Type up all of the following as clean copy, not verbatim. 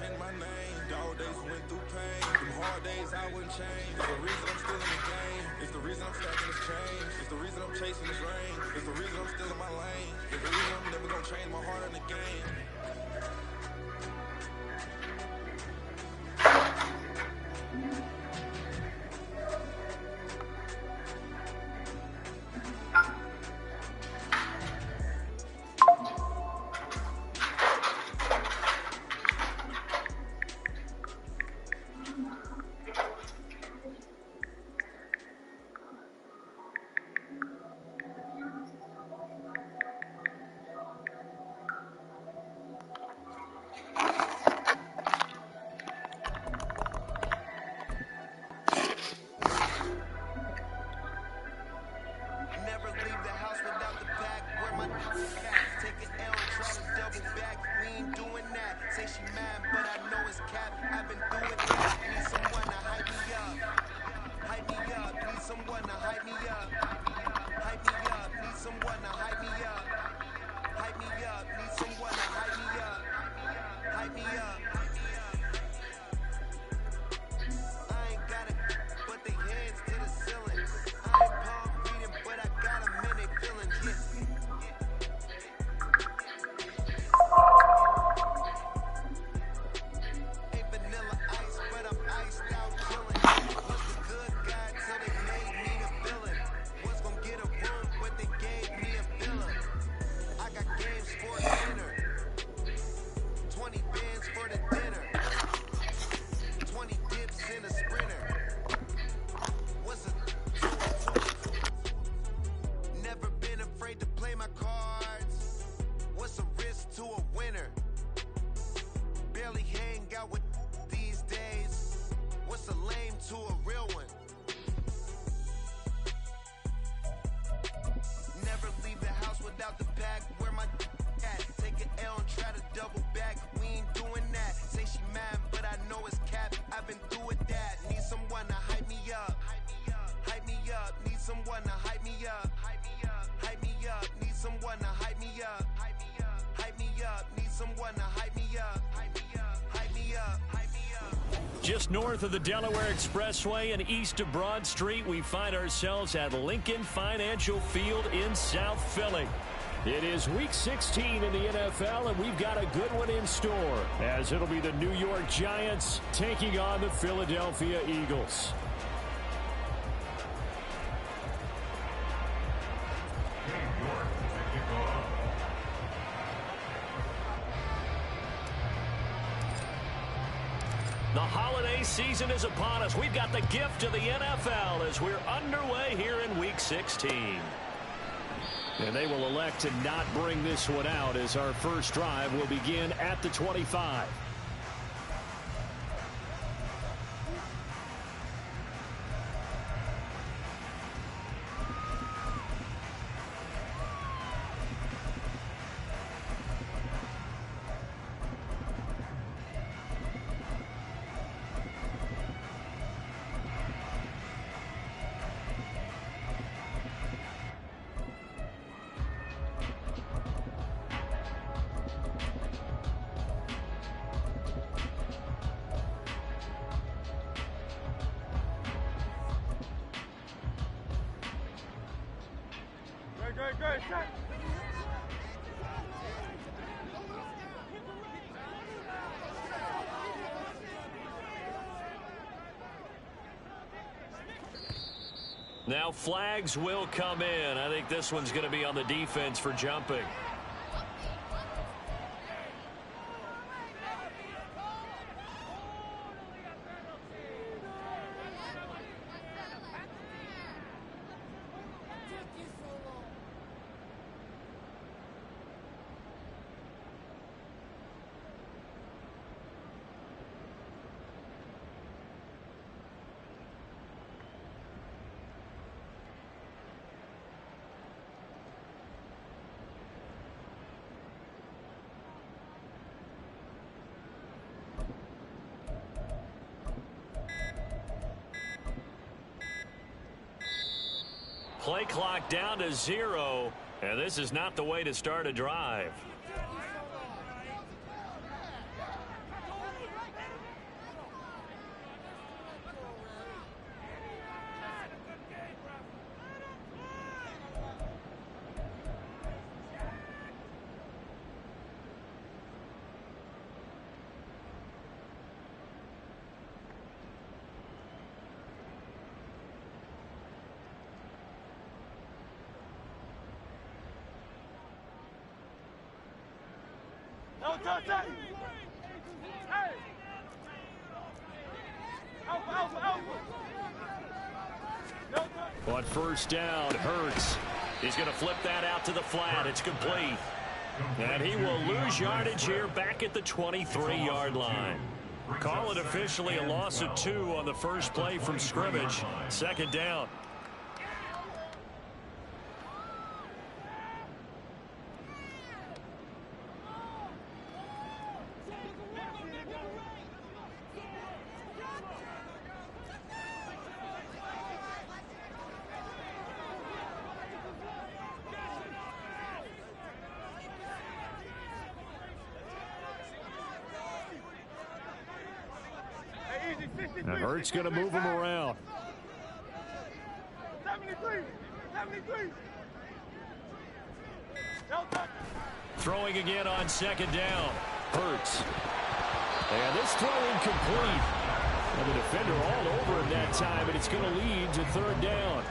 change my name. Dog days went through pain. Them hard days I wouldn't change. It's the reason I'm still in the game. It's the reason I'm stacking this change. It's the reason I'm chasing this rain. It's the reason I'm still in my lane. It's the reason I'm never gonna change my heart in the game. Just north of the Delaware Expressway and east of Broad Street, we find ourselves at Lincoln Financial Field in South Philly. It is Week 16 in the NFL, and we've got a good one in store, as it'll be the New York Giants taking on the Philadelphia Eagles. The holiday season is upon us. We've got the gift of the NFL as we're underway here in Week 16. And they will elect to not bring this one out as our first drive will begin at the 25. Now flags will come in. I think this one's going to be on the defense for jumping. Play clock down to 0, and this is not the way to start a drive. On first down, Hurts. He's going to flip that out to the flat. It's complete. And he will lose yardage here back at the 23-yard line. Call it officially a loss of 2 on the first play from scrimmage. Second down. Now Hurts going to move him around. 73. Throwing again on second down. Hurts. And this throw incomplete. And the defender all over him that time, and it's going to lead to third down.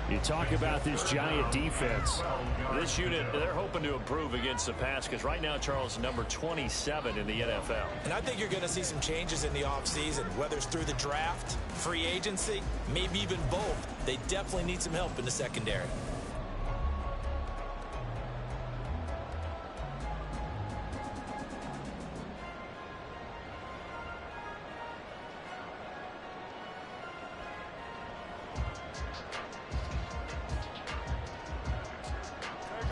You talk about this giant defense. This unit, they're hoping to improve against the pass because right now, Charles, number 27 in the NFL. And I think you're going to see some changes in the offseason, whether it's through the draft, free agency, maybe even both. They definitely need some help in the secondary.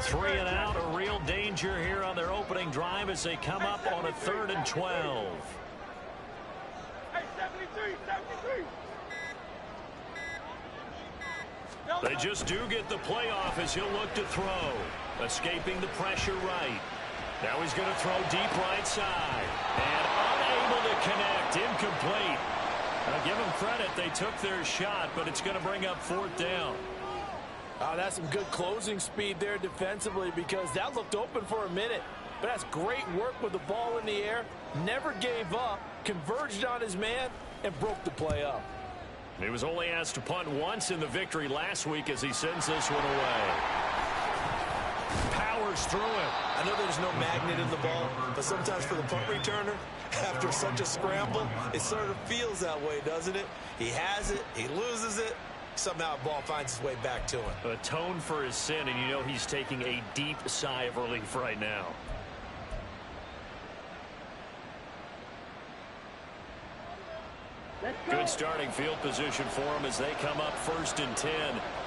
Three and out, a real danger here on their opening drive as they come up on a 3rd and 12. Hey, 73. They just do get the playoff as he'll look to throw. Escaping the pressure right. Now he's going to throw deep right side. And unable to connect. Incomplete. I'll give them credit. They took their shot, but it's going to bring up 4th down. That's some good closing speed there defensively because that looked open for a minute. But that's great work with the ball in the air. Never gave up, converged on his man, and broke the play up. He was only asked to punt once in the victory last week as he sends this one away. Powers through it. I know there's no magnet in the ball, but sometimes for the punt returner, after such a scramble, it sort of feels that way, doesn't it? He has it, he loses it. Somehow a ball finds its way back to him. Atone for his sin, and you know he's taking a deep sigh of relief right now. Good starting field position for him as they come up 1st and 10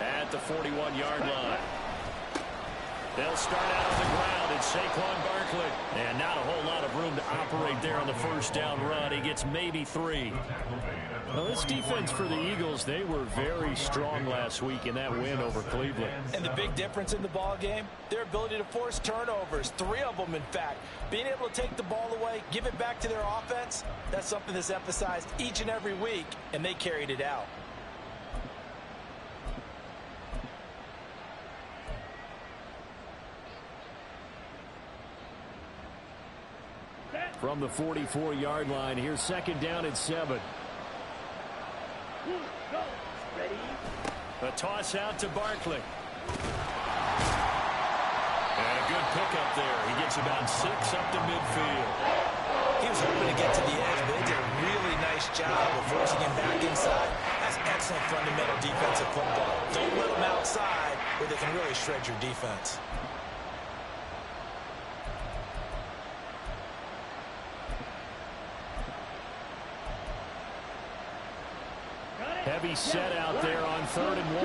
at the 41-yard line. They'll start out on the ground, and Saquon Barkley. And not a whole lot of room to operate there on the first down run. He gets maybe 3. Well, this defense for the Eagles, they were very strong last week in that win over Cleveland. And the big difference in the ball game, their ability to force turnovers, 3 of them in fact. Being able to take the ball away, give it back to their offense, that's something that's emphasized each and every week, and they carried it out. From the 44-yard line, here's 2nd down and 7. A toss out to Barkley. And a good pickup there. He gets about 6 up to midfield. He was hoping to get to the edge, but they did a really nice job of forcing him back inside. That's excellent fundamental defensive football. Don't let them outside where they can really shred your defense. Heavy set out there on 3rd and 1.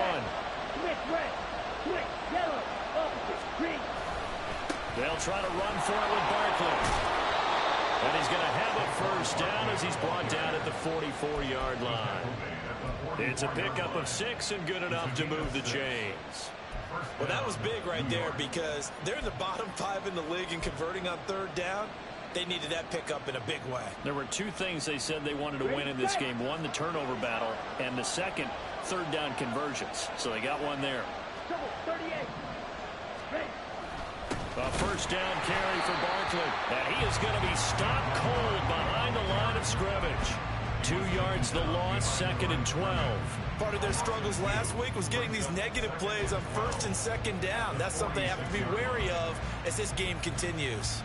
They'll try to run for it with Barkley. And he's going to have a first down as he's brought down at the 44-yard line. It's a pickup of 6 and good enough to move the chains. Well, that was big right there because they're in the bottom 5 in the league in converting on 3rd down. They needed that pickup in a big way. There were 2 things they said they wanted to win in this game. One, the turnover battle, and the second, 3rd down conversions. So they got one there. A first down carry for Barkley. And he is going to be stopped cold behind the line of scrimmage. 2 yards the loss, 2nd and 12. Part of their struggles last week was getting these negative plays on 1st and 2nd down. That's something they have to be wary of as this game continues.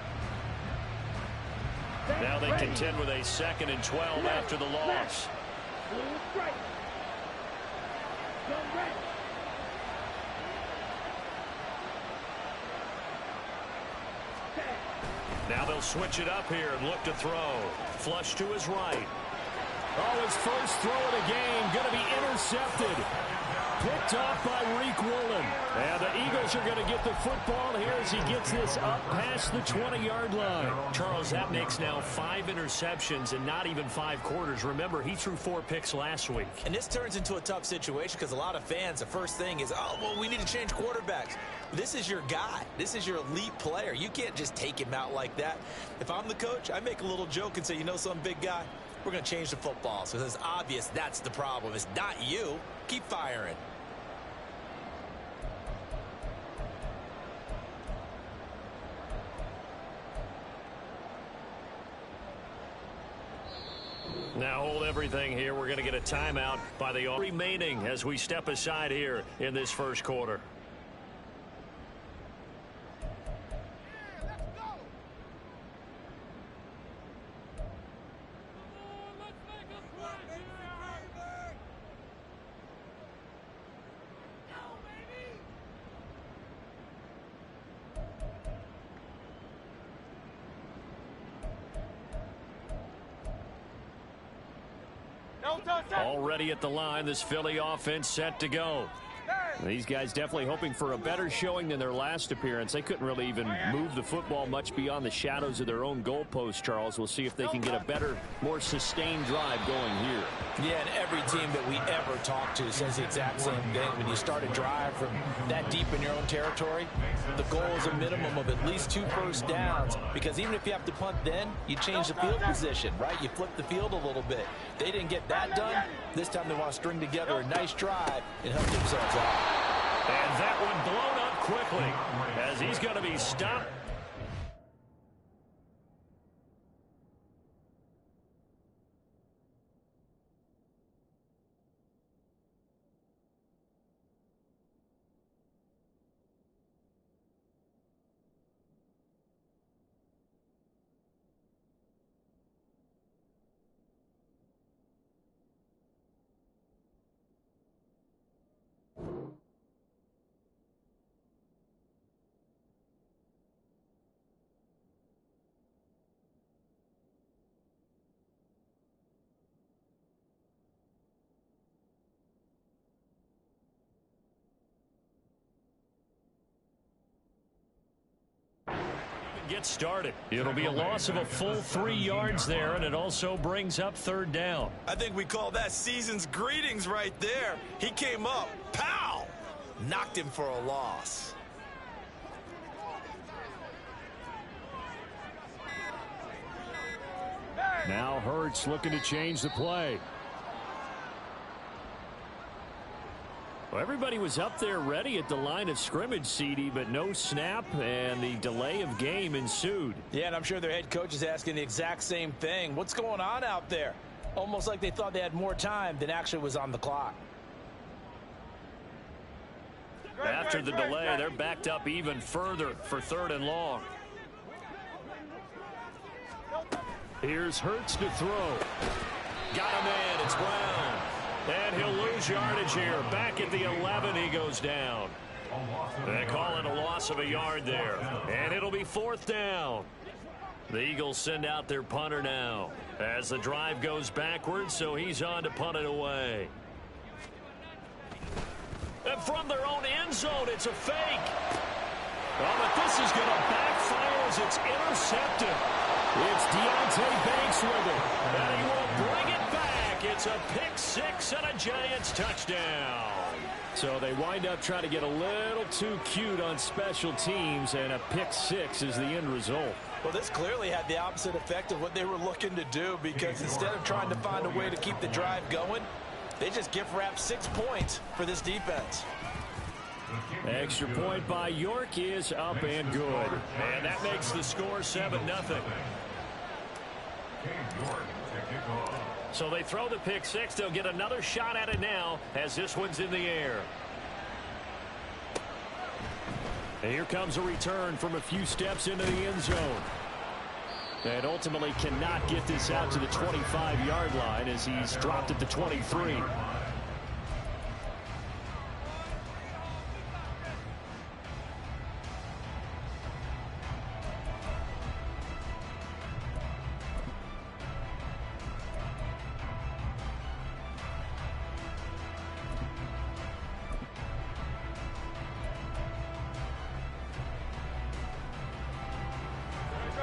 Now they contend with a 2nd and 12 after the loss. Now they'll switch it up here and look to throw. Flush to his right. Oh, his first throw of the game going to be intercepted. Picked off by Reek Woolen. And the Eagles are going to get the football here as he gets this up past the 20-yard line. Charles, that makes now 5 interceptions and not even 5 quarters. Remember, he threw 4 picks last week. And this turns into a tough situation because a lot of fans, the first thing is, oh, well, we need to change quarterbacks. This is your guy. This is your elite player. You can't just take him out like that. If I'm the coach, I make a little joke and say, you know, some big guy, we're going to change the football. So it's obvious that's the problem. It's not you. Keep firing. Now hold everything here. We're going to get a timeout by the remaining as we step aside here in this first quarter. Already at the line, this Philly offense set to go. These guys definitely hoping for a better showing than their last appearance. They couldn't really even move the football much beyond the shadows of their own goalpost, Charles. We'll see if they can get a better, more sustained drive going here. Yeah, and every team that we ever talk to says the exact same thing. When you start a drive from that deep in your own territory, the goal is a minimum of at least 2 first downs, because even if you have to punt then, you change the field position, right? You flip the field a little bit. They didn't get that done. This time they want to string together a nice drive and help themselves out. And that one blown up quickly as he's going to be stopped. Get started. It'll be a loss of a full 3 yards there, and it also brings up 3rd down. I think we call that season's greetings right there. He came up, pow, knocked him for a loss. Now Hurts looking to change the play. Well, everybody was up there ready at the line of scrimmage, CD, but no snap, and the delay of game ensued. Yeah, and I'm sure their head coach is asking the exact same thing. What's going on out there? Almost like they thought they had more time than actually was on the clock. After the delay, they're backed up even further for 3rd and long. Here's Hurts to throw. Got him in. It's Brown. And he'll lose yardage here. Back at the 11, he goes down. They call it a loss of a yard there. And it'll be 4th down. The Eagles send out their punter now as the drive goes backwards, so he's on to punt it away. And from their own end zone, it's a fake. Oh, but this is going to backfire as it's intercepted. It's Deontay Banks with it. And he will bring it back. It's a pick 6 and a Giants touchdown. So they wind up trying to get a little too cute on special teams, and a pick 6 is the end result. Well, this clearly had the opposite effect of what they were looking to do, because instead of trying to find a way to keep the drive going, they just gift wrapped 6 points for this defense. Extra point by York is up and good. And that makes the score 7-0. So they throw the pick 6. They'll get another shot at it now as this one's in the air. And here comes a return from a few steps into the end zone. And ultimately cannot get this out to the 25-yard line as he's dropped at the 23.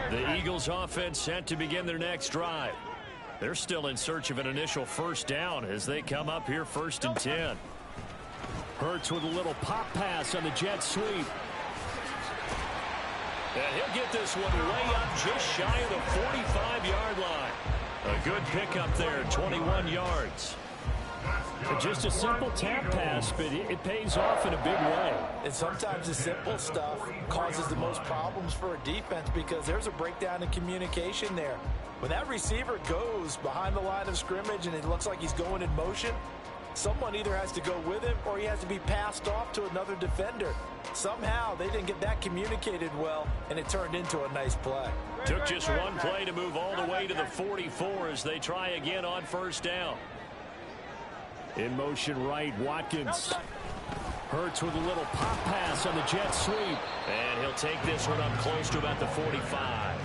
The Eagles offense set to begin their next drive. They're still in search of an initial first down as they come up here 1st and 10. Hurts with a little pop pass on the jet sweep. And he'll get this one way up just shy of the 45-yard line. A good pickup there, 21 yards. Just a simple tap pass, but it pays off in a big way. And sometimes the simple stuff causes the most problems for a defense because there's a breakdown in communication there. When that receiver goes behind the line of scrimmage and it looks like he's going in motion, someone either has to go with him or he has to be passed off to another defender. Somehow they didn't get that communicated well, and it turned into a nice play. Took just one play to move all the way to the 44 as they try again on first down. In motion right, Watkins. Hurts with a little pop pass on the jet sweep. And he'll take this one up close to about the 45.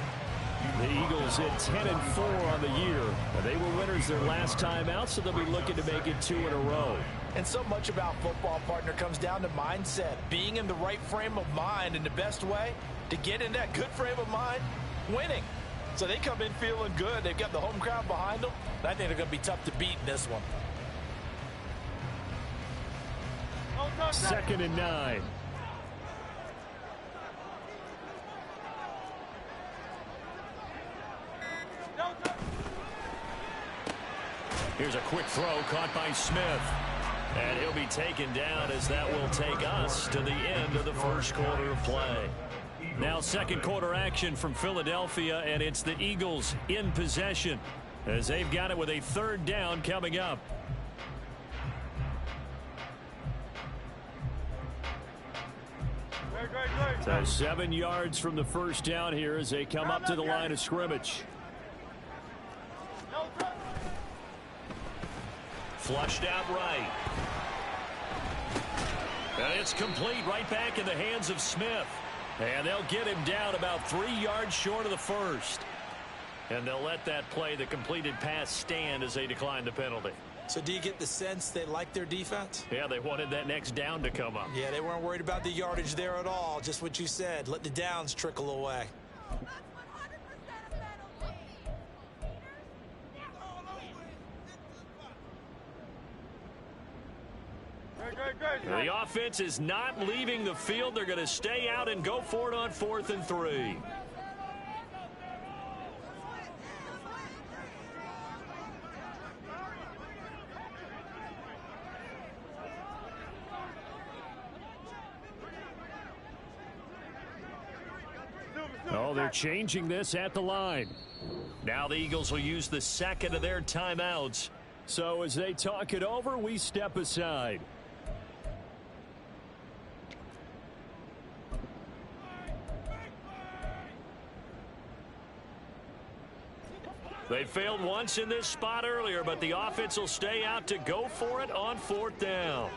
The Eagles at 10-4 on the year. They were winners their last time out, so they'll be looking to make it 2 in a row. And so much about football, partner, comes down to mindset. Being in the right frame of mind, and the best way to get in that good frame of mind, winning. So they come in feeling good. They've got the home crowd behind them. And I think they're going to be tough to beat in this one. 2nd and 9. Here's a quick throw caught by Smith. And he'll be taken down as that will take us to the end of the first quarter of play. Now second quarter action from Philadelphia, and it's the Eagles in possession as they've got it with a 3rd down coming up. So 7 yards from the first down here as they come up to the line of scrimmage. Flushed out right. And it's complete right back in the hands of Smith. And they'll get him down about 3 yards short of the first. And they'll let that play, the completed pass, stand as they decline the penalty. So do you get the sense they like their defense? Yeah, they wanted that next down to come up. Yeah, they weren't worried about the yardage there at all. Just what you said. Let the downs trickle away. The offense is not leaving the field. They're going to stay out and go for it on 4th and 3. Oh, they're changing this at the line. Now the Eagles will use the 2nd of their timeouts. So as they talk it over, we step aside. They failed once in this spot earlier, but the offense will stay out to go for it on 4th down.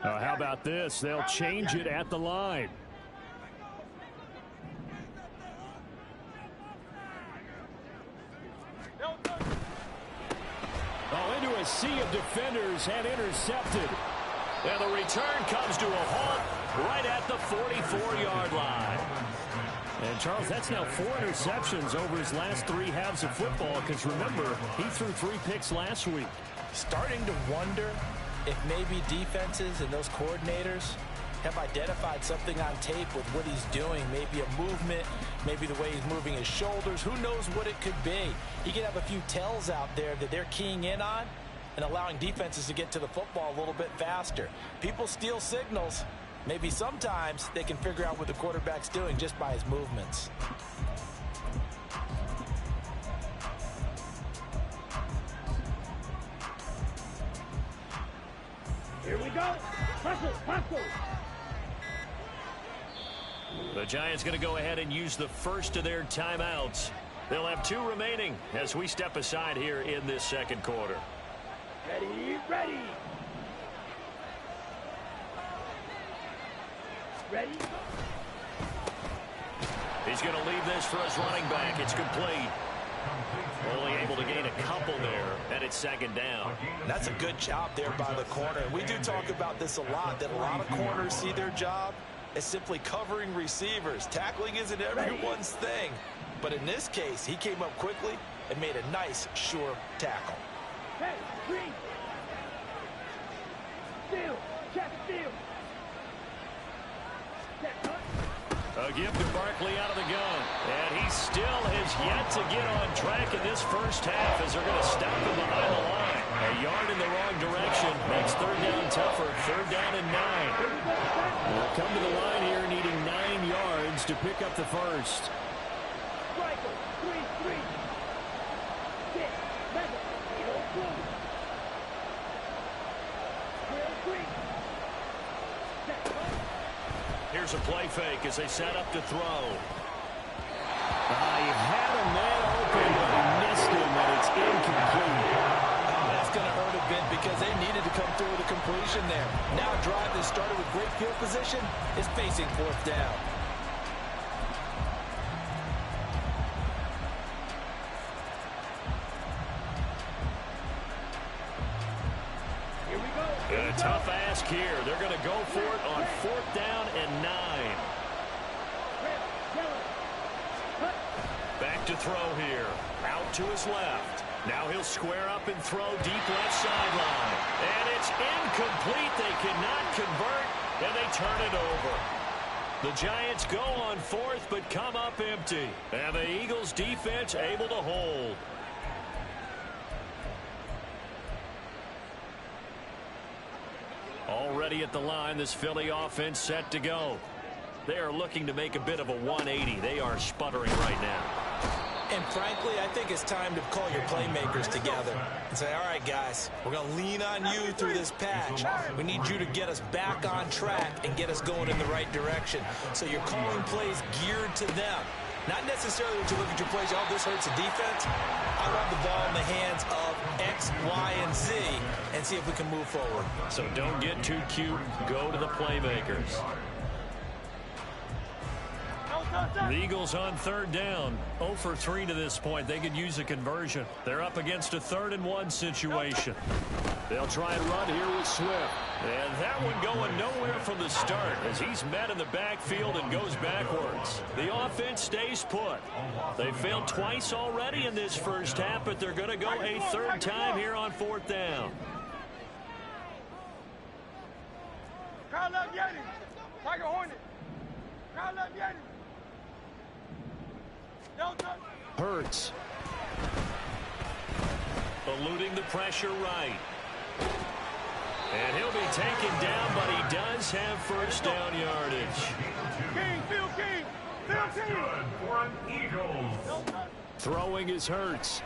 How about this? They'll change it at the line. Oh, into a sea of defenders and intercepted. And the return comes to a halt right at the 44-yard line. And, Charles, that's now 4 interceptions over his last 3 halves of football because, remember, he threw 3 picks last week. Starting to wonder if maybe defenses and those coordinators have identified something on tape with what he's doing. Maybe a movement, maybe the way he's moving his shoulders. Who knows what it could be? He could have a few tells out there that they're keying in on and allowing defenses to get to the football a little bit faster. People steal signals. Maybe sometimes they can figure out what the quarterback's doing just by his movements. Here we go. Hustle, hustle. The Giants going to go ahead and use the first of their timeouts. They'll have 2 remaining as we step aside here in this second quarter. Ready, ready. Ready. He's going to leave this for his running back. It's complete. Only able to gain a couple there, and it's second down. That's a good job there by the corner. We do talk about this a lot, that a lot of corners see their job as simply covering receivers. Tackling isn't everyone's thing. But in this case, he came up quickly and made a nice, sure tackle. Hey, green. Steal. Check steal. A give to Barkley out of the gun. And he still has yet to get on track in this first half as they're going to stop him behind the line. A yard in the wrong direction makes third down tougher. Third down and 9. They'll come to the line here needing 9 yards to pick up the first. Striker, 3-3. 6, 7, 8, 2. Here's a play fake as they set up to throw. He had a man open, but he missed him, and it's incomplete. That's going to hurt a bit because they needed to come through with a completion there. Now a drive that started with great field position is facing fourth down. Here we go. A tough ask here. They're going to go for it on fourth down and 9. Back to throw here. Out to his left. Now he'll square up and throw deep left sideline. And it's incomplete. They cannot convert, and they turn it over. The Giants go on fourth, but come up empty. And the Eagles defense able to hold. Already at the line, this Philly offense set to go. They are looking to make a bit of a 180. They are sputtering right now. And frankly, I think it's time to call your playmakers together and say, all right, guys, we're going to lean on you through this patch. We need you to get us back on track and get us going in the right direction. So you're calling plays geared to them. Not necessarily when you look at your plays, oh, this hurts the defense. I want the ball in the hands of X, Y, and Z and see if we can move forward. So don't get too cute. Go to the playmakers. The Eagles on third down. 0 for 3 to this point. They could use a conversion. They're up against a 3rd and 1 situation. They'll try and run here with Swift. And that one going nowhere from the start as he's met in the backfield and goes backwards. The offense stays put. They failed twice already in this first half, but they're going to go a 3rd time here on 4th down. Crowd love Yeti. Tiger Hornet. Crowd love Yeti. Hurts. Eluding the pressure right. And he'll be taken down, but he does have first down yardage. King, Phil King. Phil King. For an Eagles. Throwing is Hurts.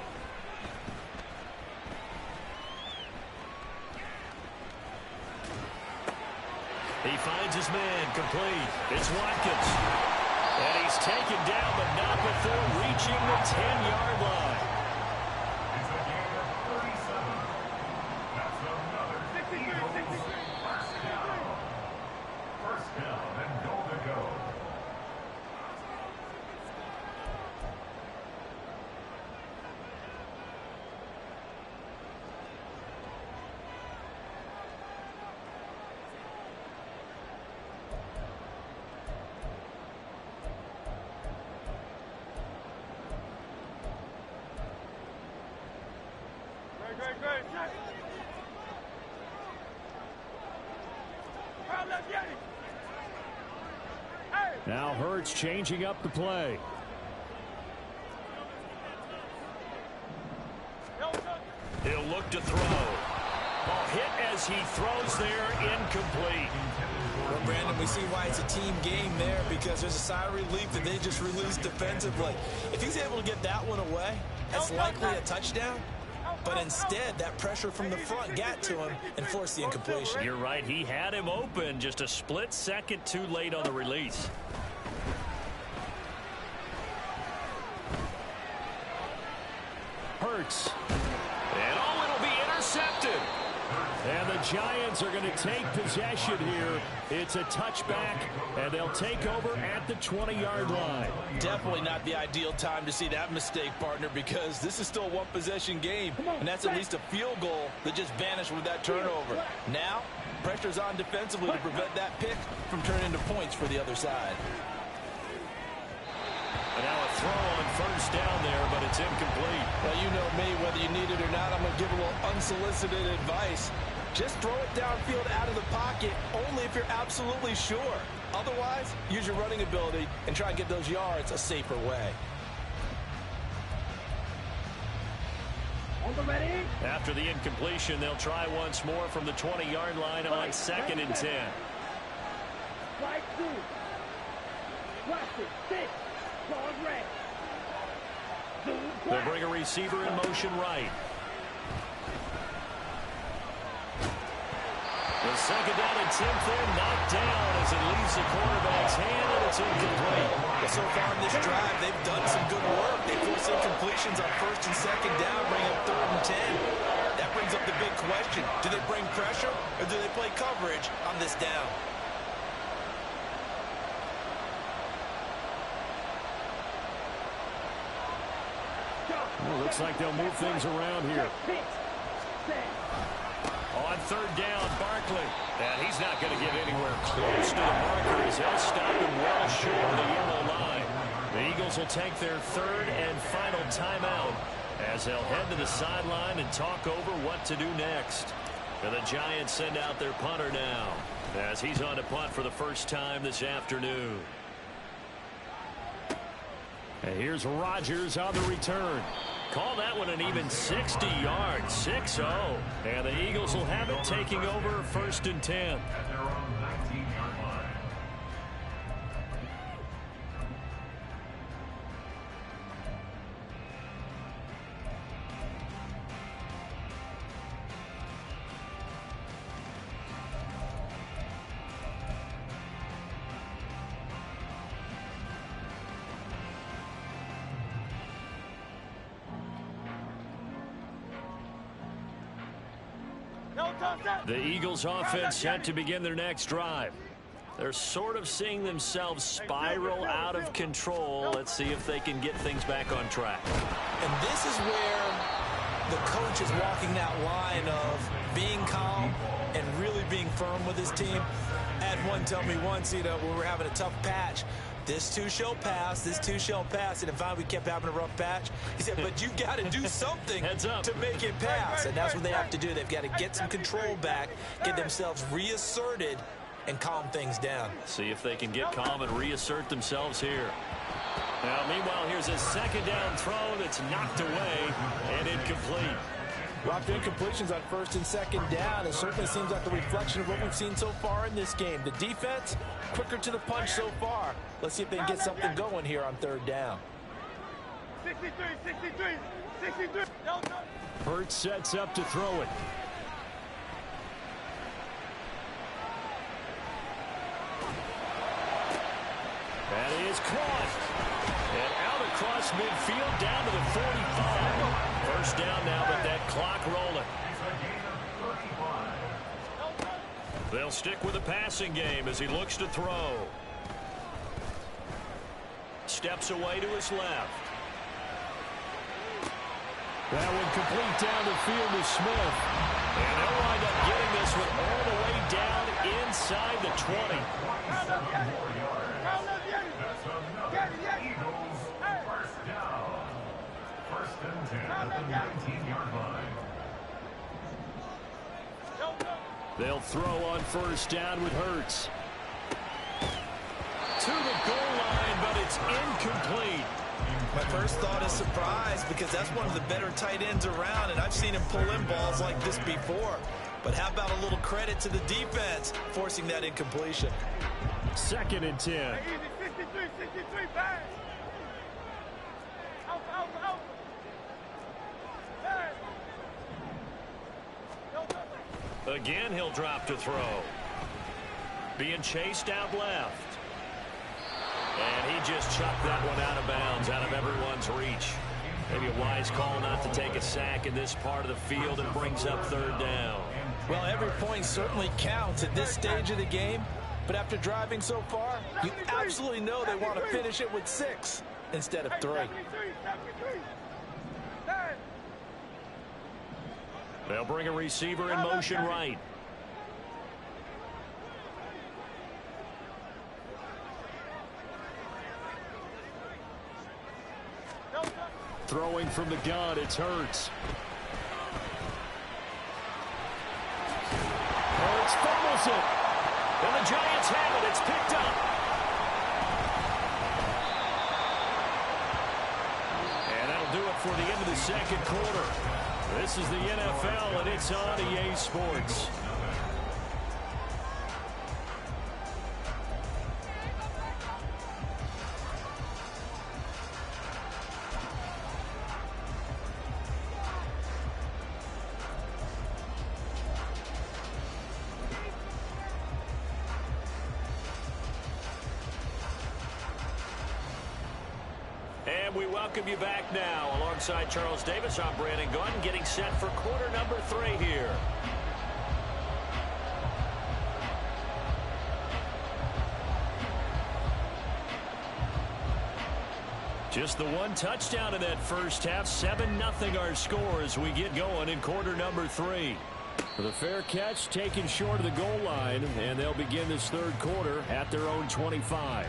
He finds his man complete. It's Watkins. And he's taken down, but not before reaching the 10-yard line. It's a gain of 37. That's another 63. First down and goal to go. Great. Crowd love Yeti. Hey. Now Hurts changing up the play. He'll look to throw. Ball hit as he throws there, incomplete. Well, Brandon, we see why it's a team game there because there's a sigh of relief that they just released defensively. If he's able to get that one away, that's likely a touchdown. But instead, that pressure from the front got to him and forced the incompletion. You're right. He had him open just a split second too late on the release. Hurts. And it'll be intercepted. And the Giants are going to take possession here. It's a touchback, and they'll take over at the 20-yard line. Definitely not the ideal time to see that mistake, partner, because this is still a one-possession game, and that's at least a field goal that just vanished with that turnover. Now, pressure's on defensively to prevent that pick from turning into points for the other side. And now a throw on first down there, but it's incomplete. Well, you know me, whether you need it or not, I'm going to give a little unsolicited advice. Just throw it downfield out of the pocket, only if you're absolutely sure. Otherwise, use your running ability and try and get those yards a safer way. After the incompletion, they'll try once more from the 20-yard line on 2nd and 10. Right two. Watch it. Six. Ball red. They'll bring a receiver in motion right. The second down attempt there knocked down as it leaves the quarterback's hand, and it's incomplete. Well, so far in this drive, they've done some good work. They force incompletions on 1st and 2nd down, bring up 3rd and 10. That brings up the big question. Do they bring pressure, or do they play coverage on this down? Well, looks like they'll move things around here. On 3rd down, Barkley. And he's not going to get anywhere close to the markers. He'll stop him well short of the yellow line. The Eagles will take their 3rd and final timeout as they'll head to the sideline and talk over what to do next. And the Giants send out their punter now as he's on to punt for the first time this afternoon. And here's Rodgers on the return. Call that one an even 60 yards, 6-0. And the Eagles will have it, taking over 1st and 10. At their own 19-yard line. The Eagles offense set to begin their next drive. They're sort of seeing themselves spiral out of control. Let's see if they can get things back on track. And this is where the coach is walking that line of being calm and really being firm with his team. I had one tell me once, when we were having a tough patch, this too shall pass, this too shall pass. And if we kept having a rough patch, he said, but you got to do something to make it pass. And that's what they have to do. They've got to get some control back, get themselves reasserted, and calm things down. See if they can get calm and reassert themselves here. Now, meanwhile, here's a 2nd down throw that's knocked away and incomplete. Dropped incompletions on 1st and 2nd down. It certainly seems like a reflection of what we've seen so far in this game. The defense, quicker to the punch so far. Let's see if they can get something going here on 3rd down. 63. Hurts sets up to throw it. That is caught. And out across midfield down to the 45. First down now, but that clock rolling. They'll stick with the passing game as he looks to throw. Steps away to his left. That one complete down the field to Smith. And they'll wind up getting this one all the way down inside the 20. That's another Eagles first down. 1st and 10 at the 19-yard line. They'll throw on 1st down with Hurts. To the goal line, but it's incomplete. My first thought is surprise, because that's one of the better tight ends around, and I've seen him pull in balls like this before. But how about a little credit to the defense forcing that incompletion? 2nd and 10. 63, pass. Out. Again, he'll drop to throw. Being chased out left. And he just chucked that one out of bounds, out of everyone's reach. Maybe a wise call not to take a sack in this part of the field and brings up third down. Well, every point certainly counts at this stage of the game. But after driving so far, you absolutely know they want to finish it with 6 instead of 3. They'll bring a receiver in motion right. Throwing from the gun, it's Hurts. Hurts fumbles it. And the Giants have it. It's picked up. And that'll do it for the end of the second quarter. This is the NFL, and it's on EA Sports. And we welcome you back now. Alongside Charles Davis, I'm Brandon Gunn, getting set for quarter number 3 here. Just the one touchdown in that first half. 7-0 our score as we get going in quarter number 3. For the fair catch taken short of the goal line, and they'll begin this third quarter at their own 25.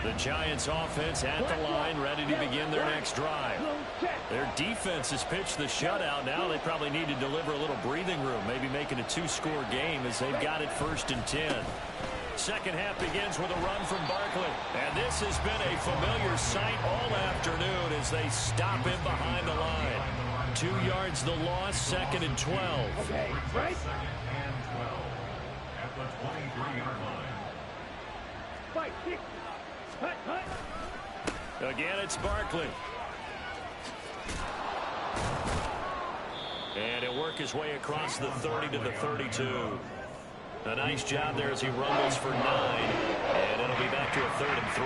The Giants offense at the line, ready to begin their next drive. Their defense has pitched the shutout. Now they probably need to deliver a little breathing room, maybe making a 2-score game as they've got it 1st and 10. Second half begins with a run from Barkley. And this has been a familiar sight all afternoon as they stop him behind the line. 2 yards the loss, 2nd and 12. Okay, right? 2nd and 12 at the 23-yard line. Fight, kick. Again, it's Barkley. And he'll work his way across the 30 to the 32. A nice job there as he rumbles for 9. And it'll be back to a 3rd and 3.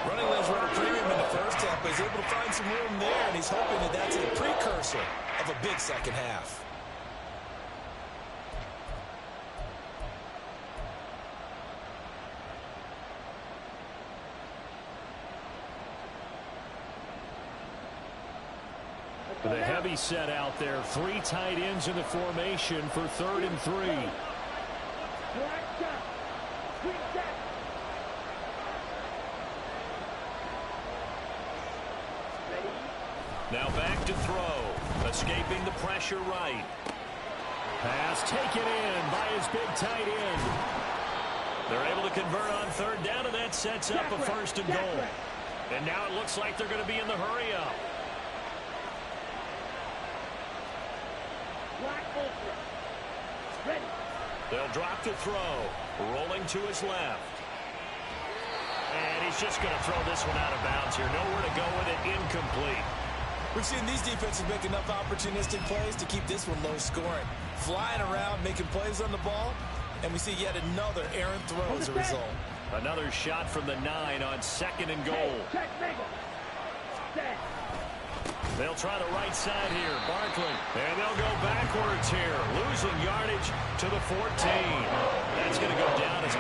Running those run a premium in the first half, but he's able to find some room there, and he's hoping that that's a precursor of a big second half. The heavy set out there. 3 tight ends in the formation for 3rd and 3. Now back to throw. Escaping the pressure right. Pass taken in by his big tight end. They're able to convert on 3rd down, and that sets up a 1st and goal. And now it looks like they're going to be in the hurry up. They'll drop to throw. Rolling to his left. And he's just going to throw this one out of bounds here. Nowhere to go with it. Incomplete. We've seen these defenses make enough opportunistic plays to keep this one low scoring. Flying around, making plays on the ball, and we see yet another errant throw as a result. Another shot from the 9 on 2nd and goal. They'll try the right side here. Barkley. And they'll go backwards here. Losing yardage to the 14. That's going to go down as a...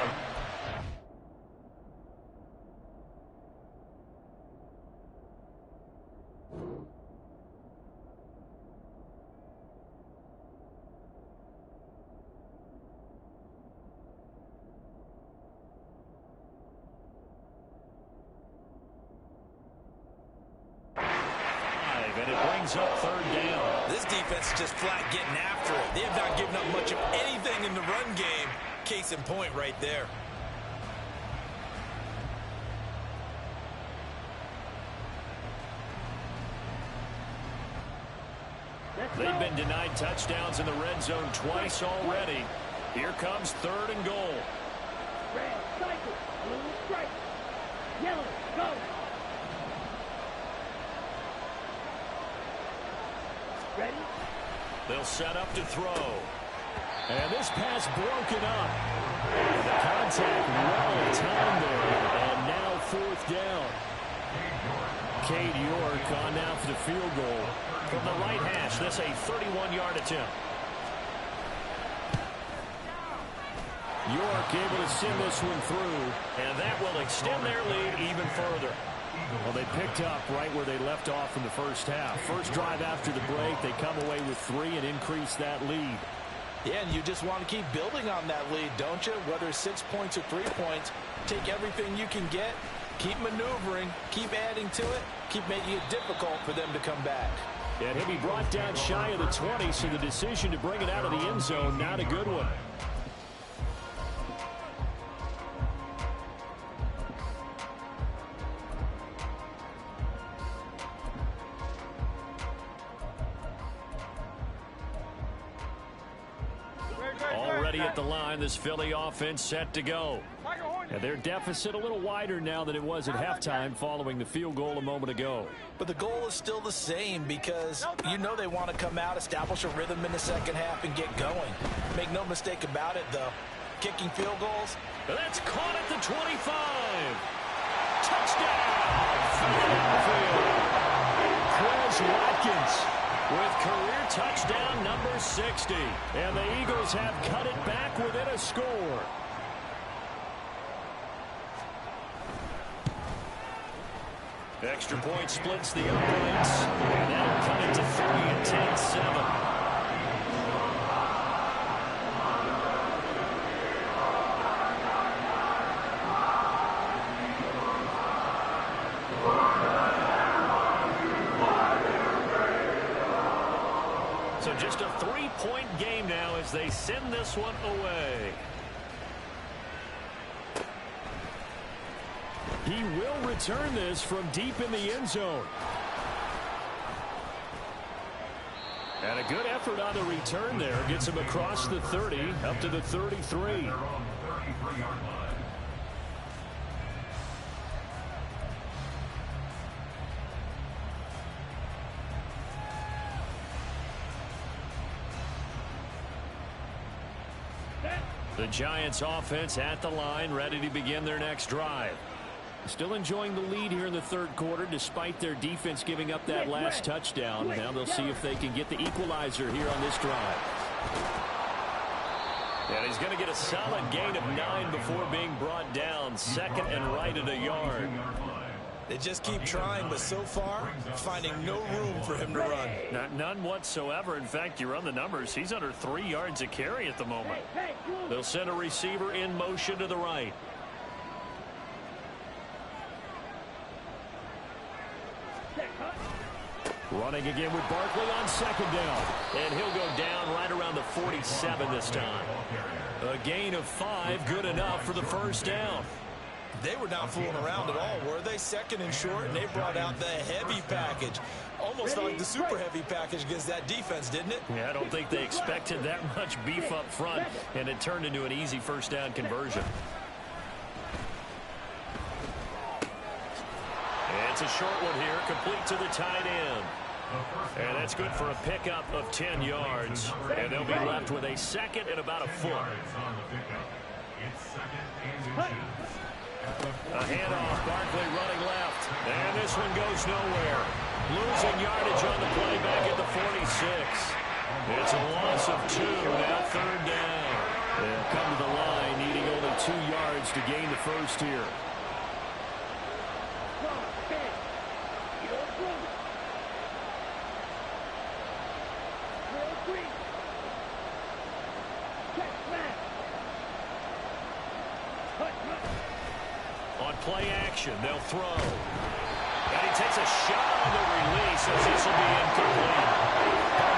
And it brings up 3rd down. This defense is just flat getting after it. They have not given up much of anything in the run game. Case in point right there. They've been denied touchdowns in the red zone twice already. Here comes 3rd and goal. Red, cycle. Blue, strike. Yellow, go. Ready? They'll set up to throw. And this pass broken up. And the contact well timed there. And now fourth down. Cade York on now for the field goal. From the right hash, this a 31-yard attempt. York able to send this one through. And that will extend their lead even further. Well, they picked up right where they left off in the first half. First drive after the break, they come away with 3 and increase that lead. Yeah, and you just want to keep building on that lead, don't you? Whether it's 6 points or 3 points, take everything you can get, keep maneuvering, keep adding to it, keep making it difficult for them to come back. And he'll be brought down shy of the 20, so the decision to bring it out of the end zone, not a good one. Already at the line, this Philly offense set to go. And their deficit a little wider now than it was at halftime following the field goal a moment ago. But the goal is still the same because you know they want to come out, establish a rhythm in the second half, and get going. Make no mistake about it, though. Kicking field goals. That's caught at the 25. Touchdown, Philadelphia. Quez Watkins with career touchdown number 60. And the Eagles have cut it back within a score. Extra point splits the uprights. And that'll cut it to 3 and 10-7. So just a 3-point game now as they send this one away. He will return this from deep in the end zone. And a good effort on the return there. Gets him across the 30, up to the 33. The Giants offense at the line, ready to begin their next drive. Still enjoying the lead here in the third quarter despite their defense giving up that last touchdown. Now they'll see if they can get the equalizer here on this drive. And he's going to get a solid gain of 9 before being brought down. Second and right at a yard. They just keep trying, but so far, finding no room for him to run. None whatsoever. In fact, you run the numbers. He's under 3 yards a carry at the moment. They'll send a receiver in motion to the right. Running again with Barkley on second down. And he'll go down right around the 47 this time. A gain of 5, good enough for the first down. They were not fooling around at all, were they? Second and short, and they brought out the heavy package. Almost like the super heavy package against that defense, didn't it? Yeah, I don't think they expected that much beef up front, and it turned into an easy first down conversion. It's a short one here, complete to the tight end. And that's good for a pickup of 10 yards. And they'll be left with a second and about a foot. A handoff, Barkley running left. And this one goes nowhere. Losing yardage on the play back at the 46. It's a loss of 2, now third down. They'll come to the line, needing only 2 yards to gain the first here. On play action, they'll throw. And he takes a shot on the release as this will be incomplete.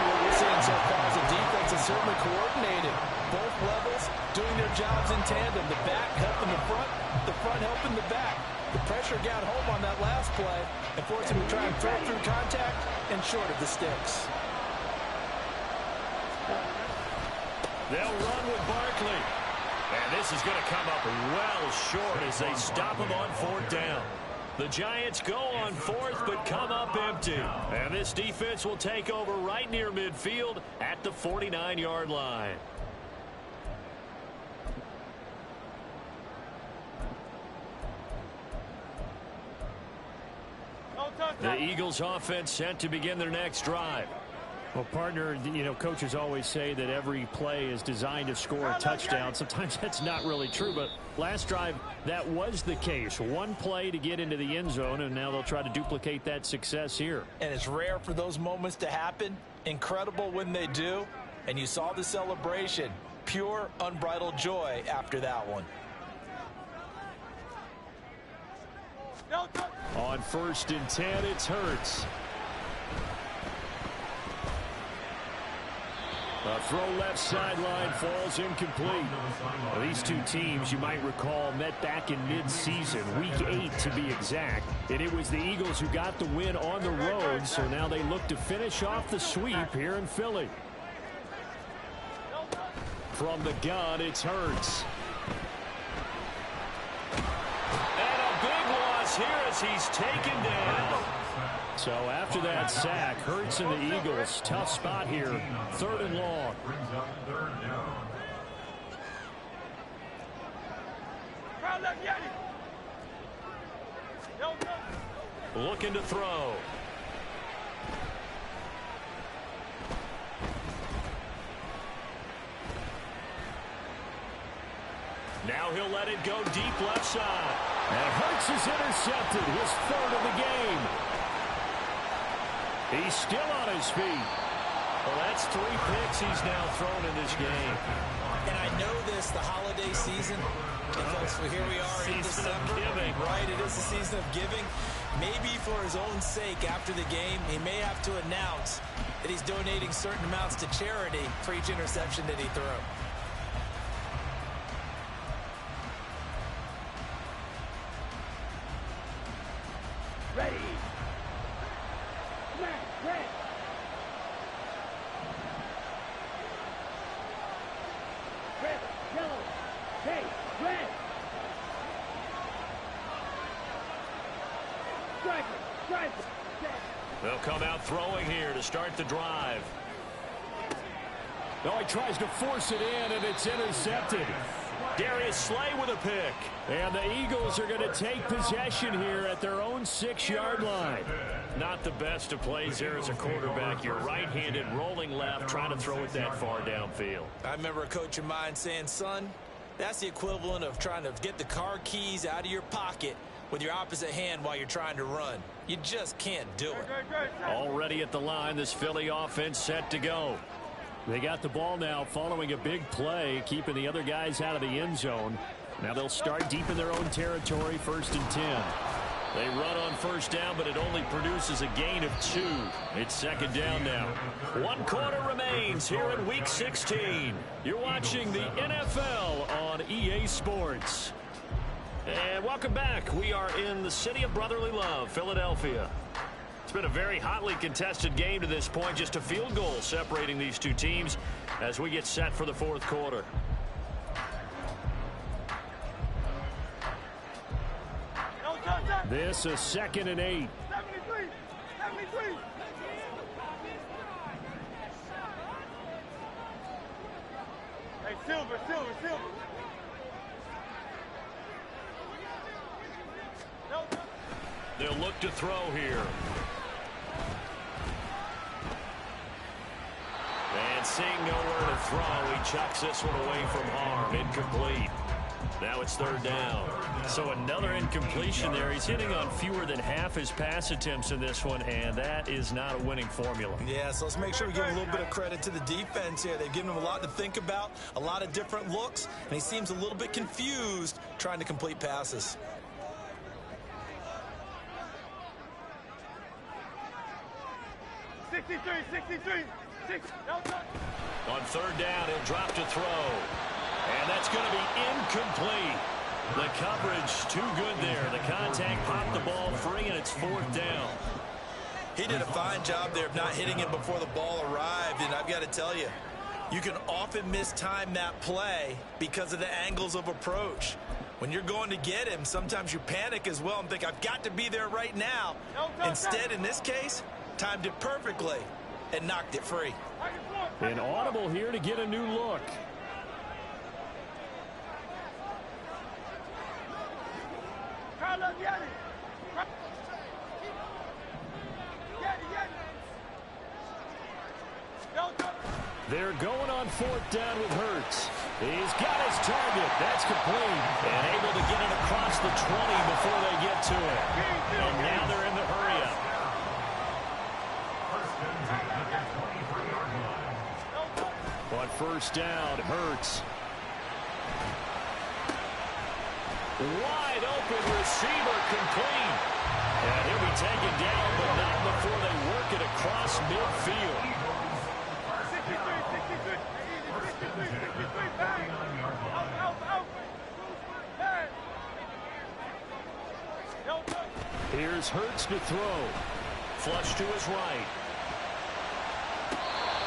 What we're seeing so far is the defense is certainly coordinated. Both levels doing their jobs in tandem. The back helping the front helping the back. The pressure got home on that last play and forced him to try and throw through contact and short of the sticks. They'll run with Barkley. And this is going to come up well short as they stop him on fourth down. The Giants go on fourth but come up empty. And this defense will take over right near midfield at the 49-yard line. The Eagles offense set to begin their next drive. Well, partner, you know, coaches always say that every play is designed to score a touchdown. Sometimes that's not really true, but last drive, that was the case. One play to get into the end zone, and now they'll try to duplicate that success here. And it's rare for those moments to happen. Incredible when they do. And you saw the celebration. Pure, unbridled joy after that one. On 1st and 10, it's Hurts. A throw left sideline falls incomplete. Well, these two teams, you might recall, met back in mid-season, week 8 to be exact. And it was the Eagles who got the win on the road, so now they look to finish off the sweep here in Philly. From the gun, it's Hurts. And a big loss here as he's taken down. So after that sack, Hurts and the Eagles, tough spot here, 3rd and long. Looking to throw. Now he'll let it go deep left side. And Hurts is intercepted, his 3rd of the game. He's still on his feet. Well, that's 3 picks he's now thrown in this game. And I know this, the holiday season, because here we are in December. Giving. Right, it is the season of giving. Maybe for his own sake after the game, he may have to announce that he's donating certain amounts to charity for each interception that he threw. Ready. Red. Red, yellow, hey, red. Striker. They'll come out throwing here to start the drive. No, he tries to force it in, and it's intercepted. Darius Slay with a pick. And the Eagles are going to take possession here at their own 6-yard line. Not the best of plays there as a quarterback. You're right-handed, rolling left, trying to throw it that far downfield. I remember a coach of mine saying, son, that's the equivalent of trying to get the car keys out of your pocket with your opposite hand while you're trying to run. You just can't do it. Already at the line, this Philly offense set to go. They got the ball now following a big play, keeping the other guys out of the end zone. Now they'll start deep in their own territory, 1st and 10. They run on 1st down, but it only produces a gain of 2. It's 2nd down now. 1 quarter remains here in Week 16. You're watching the NFL on EA Sports. And welcome back. We are in the city of brotherly love, Philadelphia. It's been a very hotly contested game to this point. Just a field goal separating these two teams as we get set for the 4th quarter. This is 2nd and 8. 73. Hey, Silver. They'll look to throw here. And seeing nowhere to throw, he chucks this one away from harm. Incomplete. Now it's 3rd down. So another incompletion there. He's hitting on fewer than half his pass attempts in this one, and that is not a winning formula. Yeah, so let's make sure we give a little bit of credit to the defense here. They've given him a lot to think about, a lot of different looks, and he seems a little bit confused trying to complete passes. On 3rd down, he'll drop to throw. And that's going to be incomplete. The coverage too good there. The contact popped the ball free, and it's 4th down. He did a fine job there of not hitting him before the ball arrived, and I've got to tell you, You can often mistime that play because of the angles of approach. When you're going to get him, sometimes you panic as well and think, I've got to be there right now. Instead, in this case, timed it perfectly and knocked it free. An audible here to get a new look. They're going on 4th down with Hurts. He's got his target. That's complete. And able to get it across the 20 before they get to it. And now they're in the hurry-up. On 1st down, Hurts. Wide open receiver complete. And he'll be taken down, but not before they work it across midfield. Here's Hurts to throw. Flush to his right.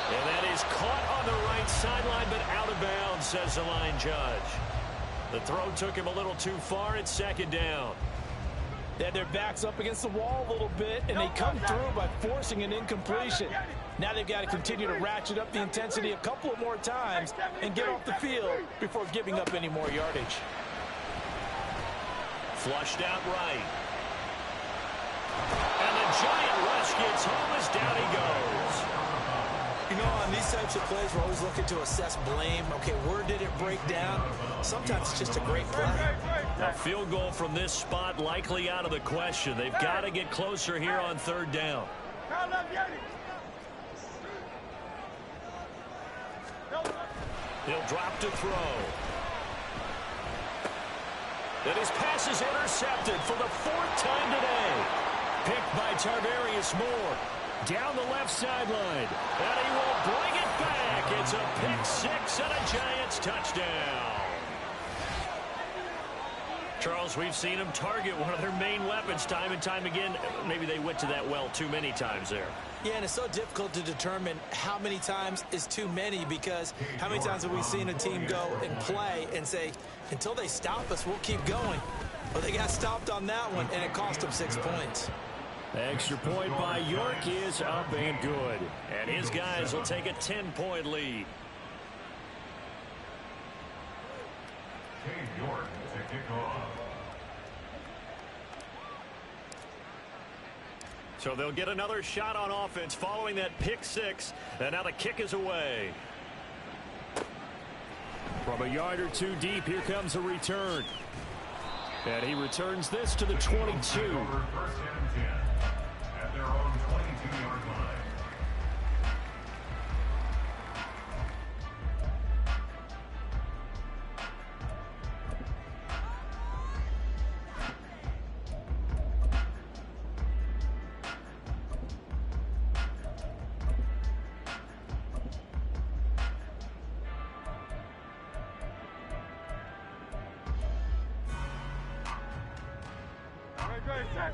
And that is caught on the right sideline, but out of bounds, says the line judge. The throw took him a little too far. It's 2nd down. They had their backs up against the wall a little bit, and they come through by forcing an incompletion. Now they've got to continue to ratchet up the intensity a couple of more times and get off the field before giving up any more yardage. Flushed out right. And the giant rush gets home as down he goes. You know, on these types of plays, we're always looking to assess blame. Okay, where did it break down? Sometimes it's just a great play. A field goal from this spot likely out of the question. They've got to get closer here on 3rd down. He'll drop to throw. And his pass is intercepted for the 4th time today. Picked by Tarvarius Moore. Down the left sideline. And he will bring it back. It's a pick 6 and a Giants touchdown. Charles, we've seen them target one of their main weapons time and time again. Maybe they went to that well too many times there. Yeah, and it's so difficult to determine how many times is too many, because how many times have we seen a team go and play and say, until they stop us, we'll keep going. Well, they got stopped on that one, and it cost them 6 points. Extra point by York is up and good. And his guys will take a 10-point lead. York to kick off. So they'll get another shot on offense following that pick 6. And now the kick is away. From a yard or two deep, here comes a return. And he returns this to the 22. 1st and 10 at their own 22-yard line.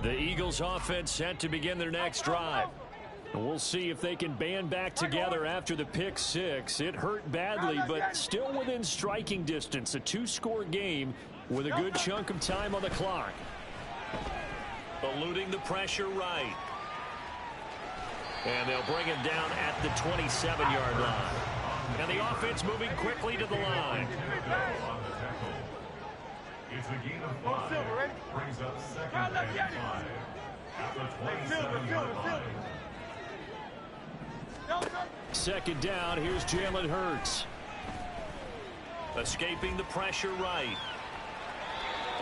The Eagles offense set to begin their next drive. And we'll see if they can band back together after the pick 6. It hurt badly, but still within striking distance. A 2-score game with a good chunk of time on the clock. Eluding the pressure right. And they'll bring him down at the 27-yard line. And the offense moving quickly to the line. It's a gain of 5. Brings up 2nd and 5 at the 27-yard line. 2nd down, here's Jalen Hurts. Escaping the pressure right.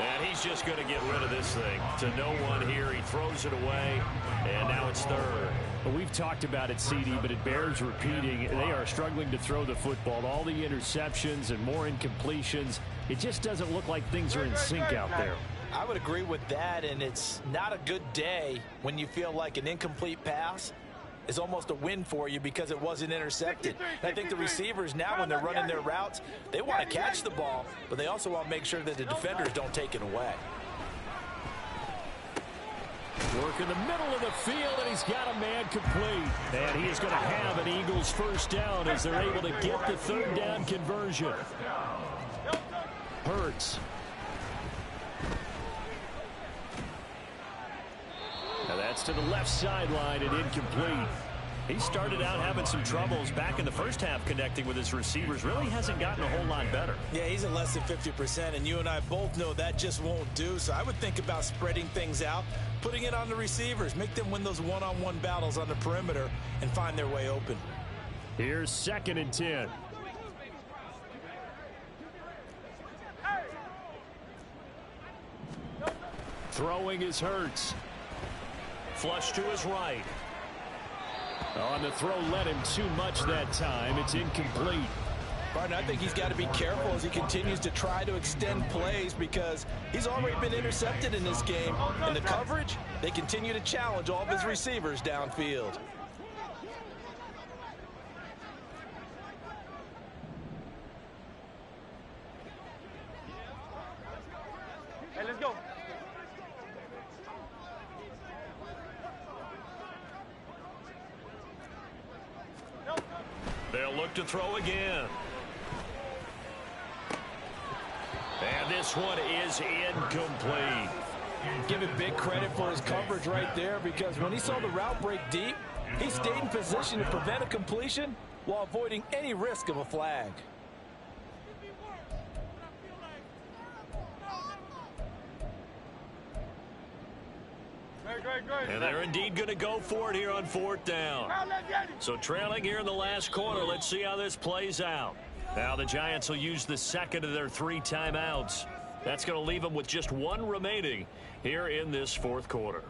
And he's just going to get rid of this thing. To no one here, he throws it away, and now it's 3rd. Well, we've talked about it, CD, but it bears repeating. They are struggling to throw the football. All the interceptions and more incompletions. It just doesn't look like things are in sync out there. I would agree with that, and it's not a good day when you feel like an incomplete pass is almost a win for you because it wasn't intercepted. And I think the receivers now, when they're running their routes, they want to catch the ball, but they also want to make sure that the defenders don't take it away. Work in the middle of the field, and he's got a man complete. And he is going to have an Eagles first down as they're able to get the third down conversion. Hurts. Now that's to the left sideline and incomplete. He started out having some troubles back in the first half connecting with his receivers. Really hasn't gotten a whole lot better. Yeah, he's at less than 50%, and you and I both know that just won't do. So I would think about spreading things out, putting it on the receivers, make them win those one-on-one battles on the perimeter and find their way open. Here's 2nd and 10. Throwing is Hurts. Flush to his right. On the throw, led him too much that time. It's incomplete. Partner, I think he's got to be careful as he continues to try to extend plays because he's already been intercepted in this game. In the coverage, they continue to challenge all of his receivers downfield. Hey, let's go. They'll look to throw again. And this one is incomplete. Give him big credit for his coverage right there because when he saw the route break deep, he stayed in position to prevent a completion while avoiding any risk of a flag. And they're indeed going to go for it here on 4th down. So trailing here in the last quarter. Let's see how this plays out. Now the Giants will use the second of their 3 timeouts. That's going to leave them with just 1 remaining here in this 4th quarter.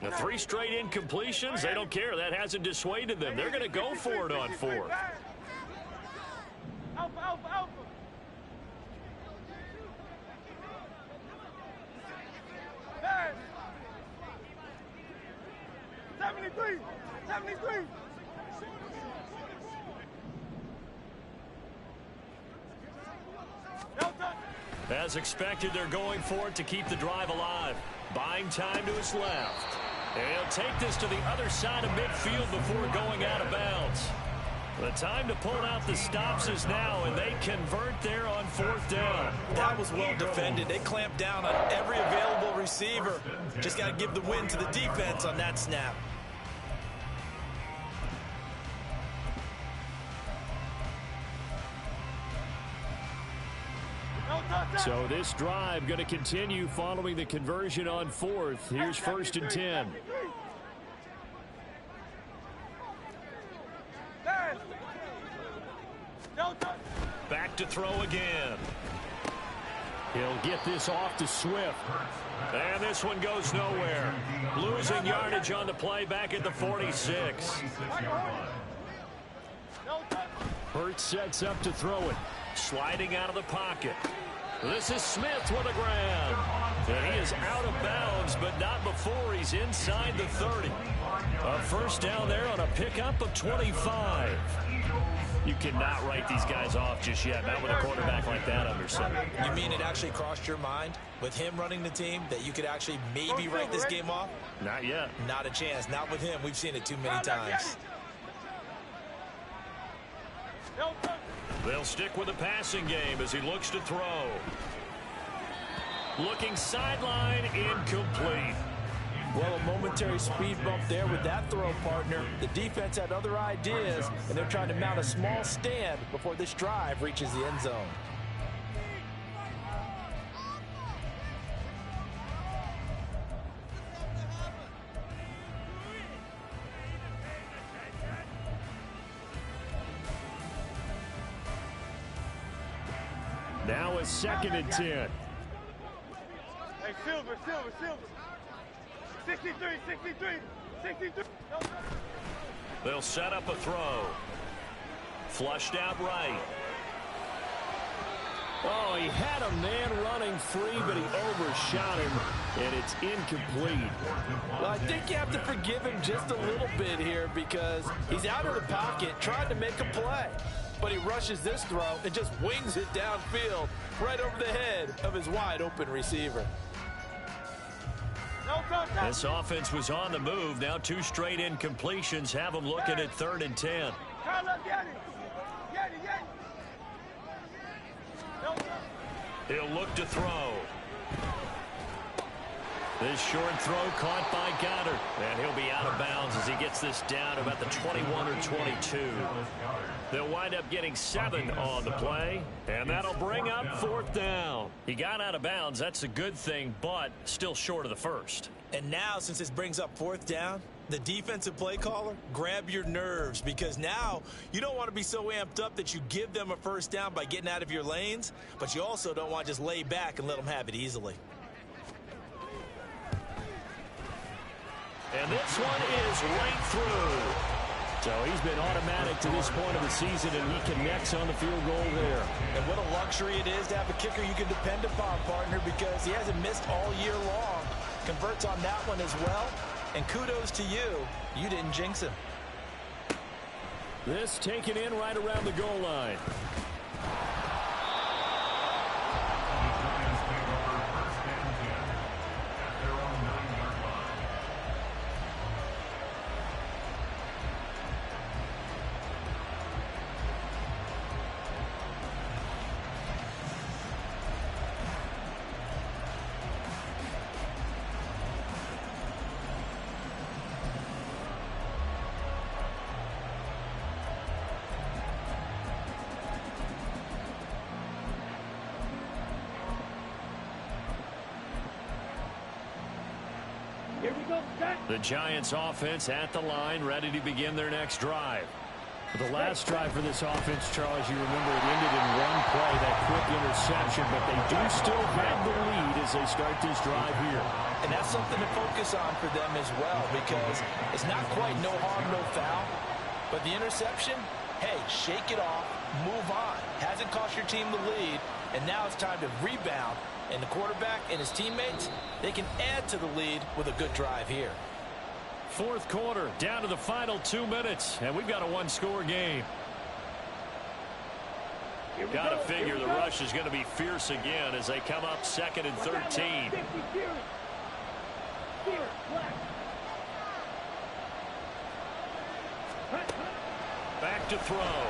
The 3 straight incompletions, they don't care. That hasn't dissuaded them. They're going to go for it on 4th. Alpha, alpha, alpha. Pass. 73. 73. As expected, they're going for it to keep the drive alive. Buying time to his left. And he'll take this to the other side of midfield before going out of bounds. The time to pull out the stops is now, and they convert there on 4th down. That was well defended. They clamped down on every available receiver. Just got to give the win to the defense on that snap. So this drive going to continue following the conversion on 4th. Here's 1st and 10. Back to throw again. He'll get this off to Swift. And this one goes nowhere. Losing yardage on the play back at the 46. Hurts sets up to throw it. Sliding out of the pocket. This is Smith with a grab. And he is out of bounds, but not before he's inside the 30. A first down there on a pickup of 25. You cannot write these guys off just yet, not with a quarterback like that under center. You mean it actually crossed your mind with him running the team that you could actually maybe write this game off? Not yet. Not a chance. Not with him. We've seen it too many times. They'll stick with the passing game as he looks to throw. Looking sideline, incomplete. Well, a momentary speed bump there with that throw, partner. The defense had other ideas, and they're trying to mount a small stand before this drive reaches the end zone. Now a 2nd and 10. Hey, Silver, Silver, Silver. 63, 63, 63. They'll set up a throw. Flushed out right. Oh, he had a man running free, but he overshot him, and it's incomplete. Well, I think you have to forgive him just a little bit here because he's out of the pocket trying to make a play. But he rushes this throw and just wings it downfield right over the head of his wide-open receiver. This offense was on the move. Now 2 straight incompletions have them looking at 3rd and 10. He'll look to throw. This short throw caught by Goddard. And he'll be out of bounds as he gets this down about the 21 or 22. They'll wind up getting 7 on the play. And that'll bring up 4th down. He got out of bounds. That's a good thing, but still short of the first. And now, since this brings up 4th down, the defensive play caller, grab your nerves, because now you don't want to be so amped up that you give them a first down by getting out of your lanes, but you also don't want to just lay back and let them have it easily. And this one is right through. So he's been automatic to this point of the season, and he connects on the field goal there. And what a luxury it is to have a kicker you can depend upon, partner, because he hasn't missed all year long. Converts on that one as well. And kudos to you. You didn't jinx him. This taken in right around the goal line. Here we go, set. The Giants offense at the line, ready to begin their next drive. The last drive for this offense, Charles, you remember it ended in one play, that quick interception, but they do still have the lead as they start this drive here. And that's something to focus on for them as well, because it's not quite no harm, no foul. But the interception, hey, shake it off, move on. Hasn't cost your team the lead, and now it's time to rebound. And the quarterback and his teammates, they can add to the lead with a good drive here. 4th quarter, down to the final 2 minutes, and we've got a 1-score game. Got to figure the rush is going to be fierce again as they come up 2nd and 13. Back to throw.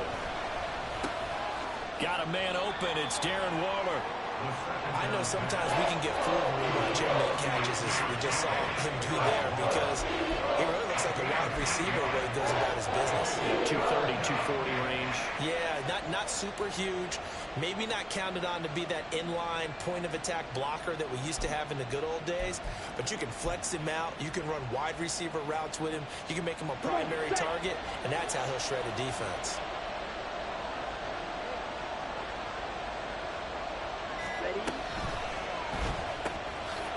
Got a man open. It's Darren Waller. I know sometimes we can get fooled when we watch him make catches, as we just saw him do there, because he really looks like a wide receiver when he goes about his business. 230, 240 range. Yeah, not super huge. Maybe not counted on to be that inline point-of-attack blocker that we used to have in the good old days, but you can flex him out. You can run wide receiver routes with him. You can make him a primary target, and that's how he'll shred a defense.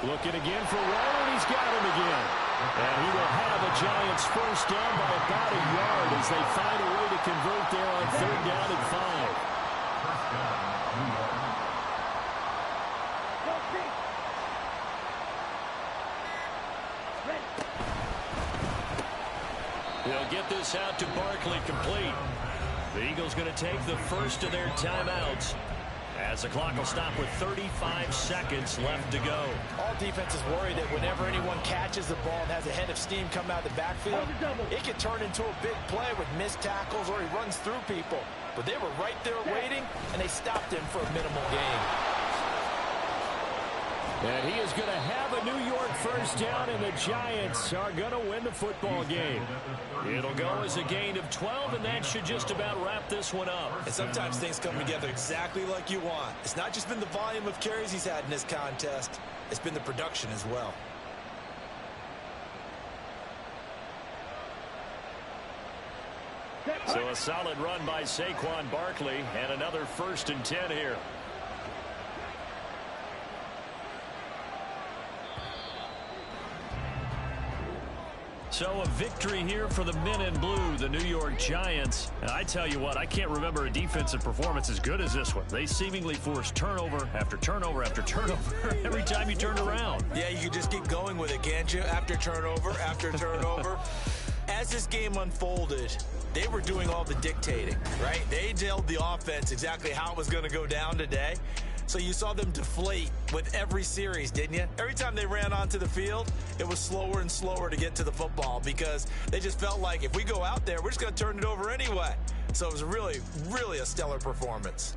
Looking again for Waller, and he's got him again. And he will have a Giants first down by about a yard as they find a way to convert there on 3rd down and 5. They'll get this out to Barkley complete. The Eagles going to take the first of their timeouts, as the clock will stop with 35 seconds left to go. All defenses worry that whenever anyone catches the ball and has a head of steam come out of the backfield, it can turn into a big play with missed tackles or he runs through people. But they were right there waiting, and they stopped him for a minimal gain. And he is going to have a New York first down, and the Giants are going to win the football game. It'll go as a gain of 12, and that should just about wrap this one up. And sometimes things come together exactly like you want. It's not just been the volume of carries he's had in this contest. It's been the production as well. So a solid run by Saquon Barkley, and another 1st and 10 here. So a victory here for the men in blue, the New York Giants. And I tell you what, I can't remember a defensive performance as good as this one. They seemingly forced turnover after turnover after turnover every time you turned around. Yeah, you can just keep going with it, can't you? After turnover. As this game unfolded, they were doing all the dictating, right? They told the offense exactly how it was going to go down today. So you saw them deflate with every series, didn't you? Every time they ran onto the field, it was slower and slower to get to the football because they just felt like if we go out there, we're just going to turn it over anyway. So it was really, really a stellar performance.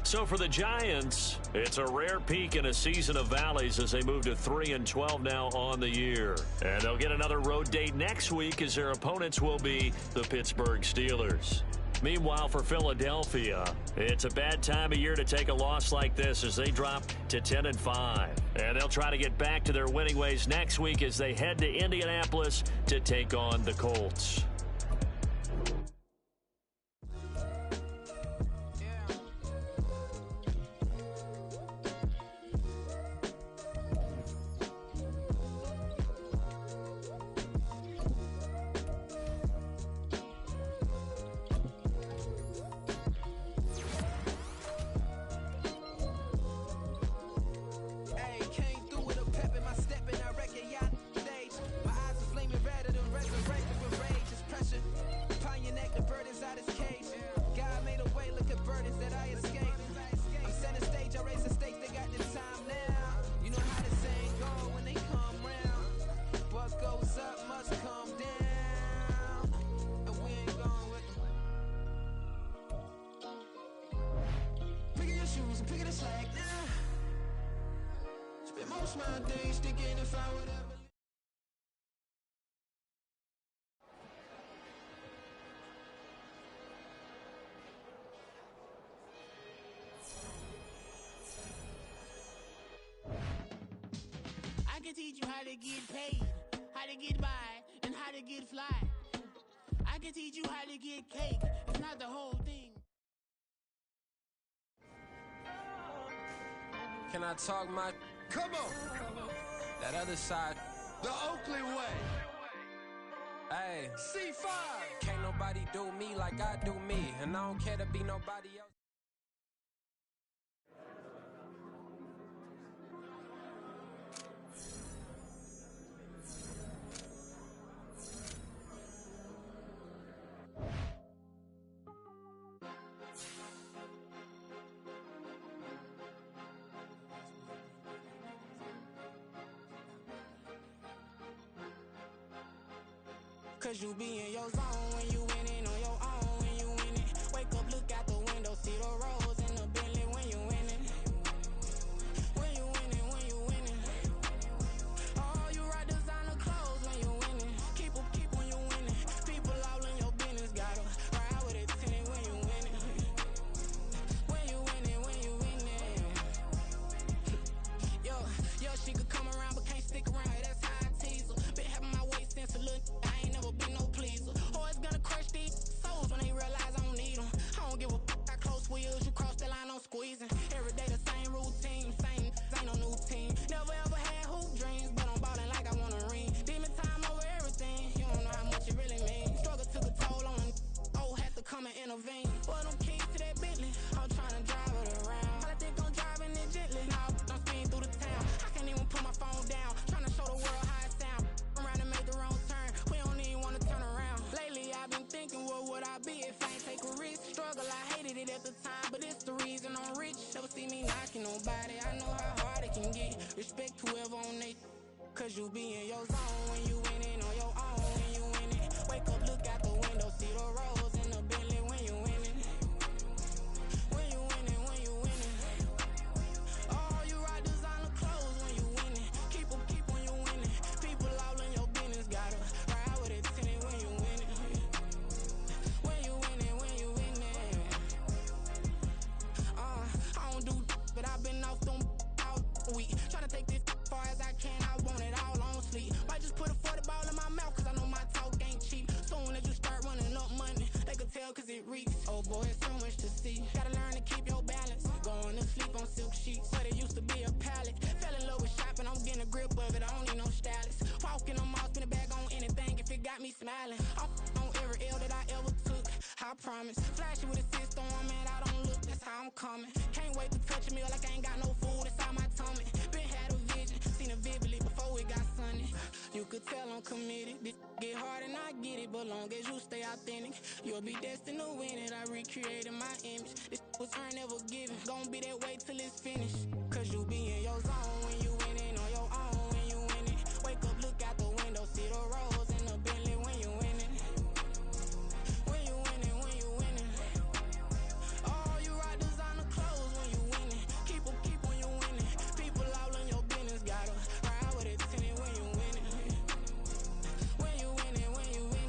So for the Giants, it's a rare peak in a season of valleys as they move to 3-12 now on the year. And they'll get another road date next week as their opponents will be the Pittsburgh Steelers. Meanwhile, for Philadelphia, it's a bad time of year to take a loss like this as they drop to 10-5. And they'll try to get back to their winning ways next week as they head to Indianapolis to take on the Colts. I can teach you how to get paid, how to get by, and how to get fly. I can teach you how to get cake, it's not the whole thing. Can I talk my... Come on. That other side. The Oakley way. Hey. C5. Can't nobody do me like I do me. And I don't care to be nobody else. Cause you be in your zone when you winning on your own when you winning. Wake up, look out the window, see the rose in the Bentley when you winning. When you winning, when you winning. Oh, you rock designer clothes when you winning. Keep when you winning. People all in your business, gotta ride with it tinted when you winning. When you winning, when you winning. Yo, she could come around but can't stick around. That's how I tease her. Been having my way since a little. Been no pleaser. Always gonna crush these souls when they realize I don't need them. I don't give a f***. I close wheels, you cross the line, I'm squeezing. Every day the same routine, ain't no new team. Never ever had hoop dreams, but I'm ballin' like I want a ring. Demon time over everything, you don't know how much it really means. Struggle took a toll on them, had to come and intervene. Boy, them keys to that Bentley, I'm tryna drive it around. I think I'm driving it gently, now I'm speeding through the town. I can't even put my phone down, tryna show the world how it sound. Around and make the wrong turn, we don't even wanna turn around. Lately I've been thinking, what would I be if I ain't take a risk? Struggle, I hated it at the time, but it's the reason I'm rich. Never see me knocking nobody, I know how hard it can get. Respect whoever on they, cause you be in your zone when you winning on your own when you winning. Wake up, look out the window, see the rose in the Bentley when you winning. When you winning, when you winning. Oh, you rock designer clothes when you winning. Keep when you winning. People all in your business, gotta ride with it tinted when you winning. When you winning, when you winning. I don't do but I've been off them all week. Tryna take this far as I can, I want it all on sleep. Might just put a 40 ball in my mouth, cause I know my talk ain't cheap. Soon as you start running up money, island. I'm on every L that I ever took, I promise. Flashy with a system, man, I don't look, that's how I'm coming. Can't wait to touch a meal like I ain't got no food inside my tummy. Been had a vision, seen it vividly before it got sunny. You could tell I'm committed. This get hard and I get it, but long as you stay authentic, you'll be destined to win it. I recreated my image. This was earned, never given. Gonna be that way till it's finished. Cause you be in your zone when you winning on your own when you winning. Wake up, look out the window, see the rose in the Bentley when you winning. When you winning, when you winning. Oh, you rock designer clothes when you winning. Keep when you winning. People all in your business, gotta ride with it tinted when you winning. When you winning, when you winning.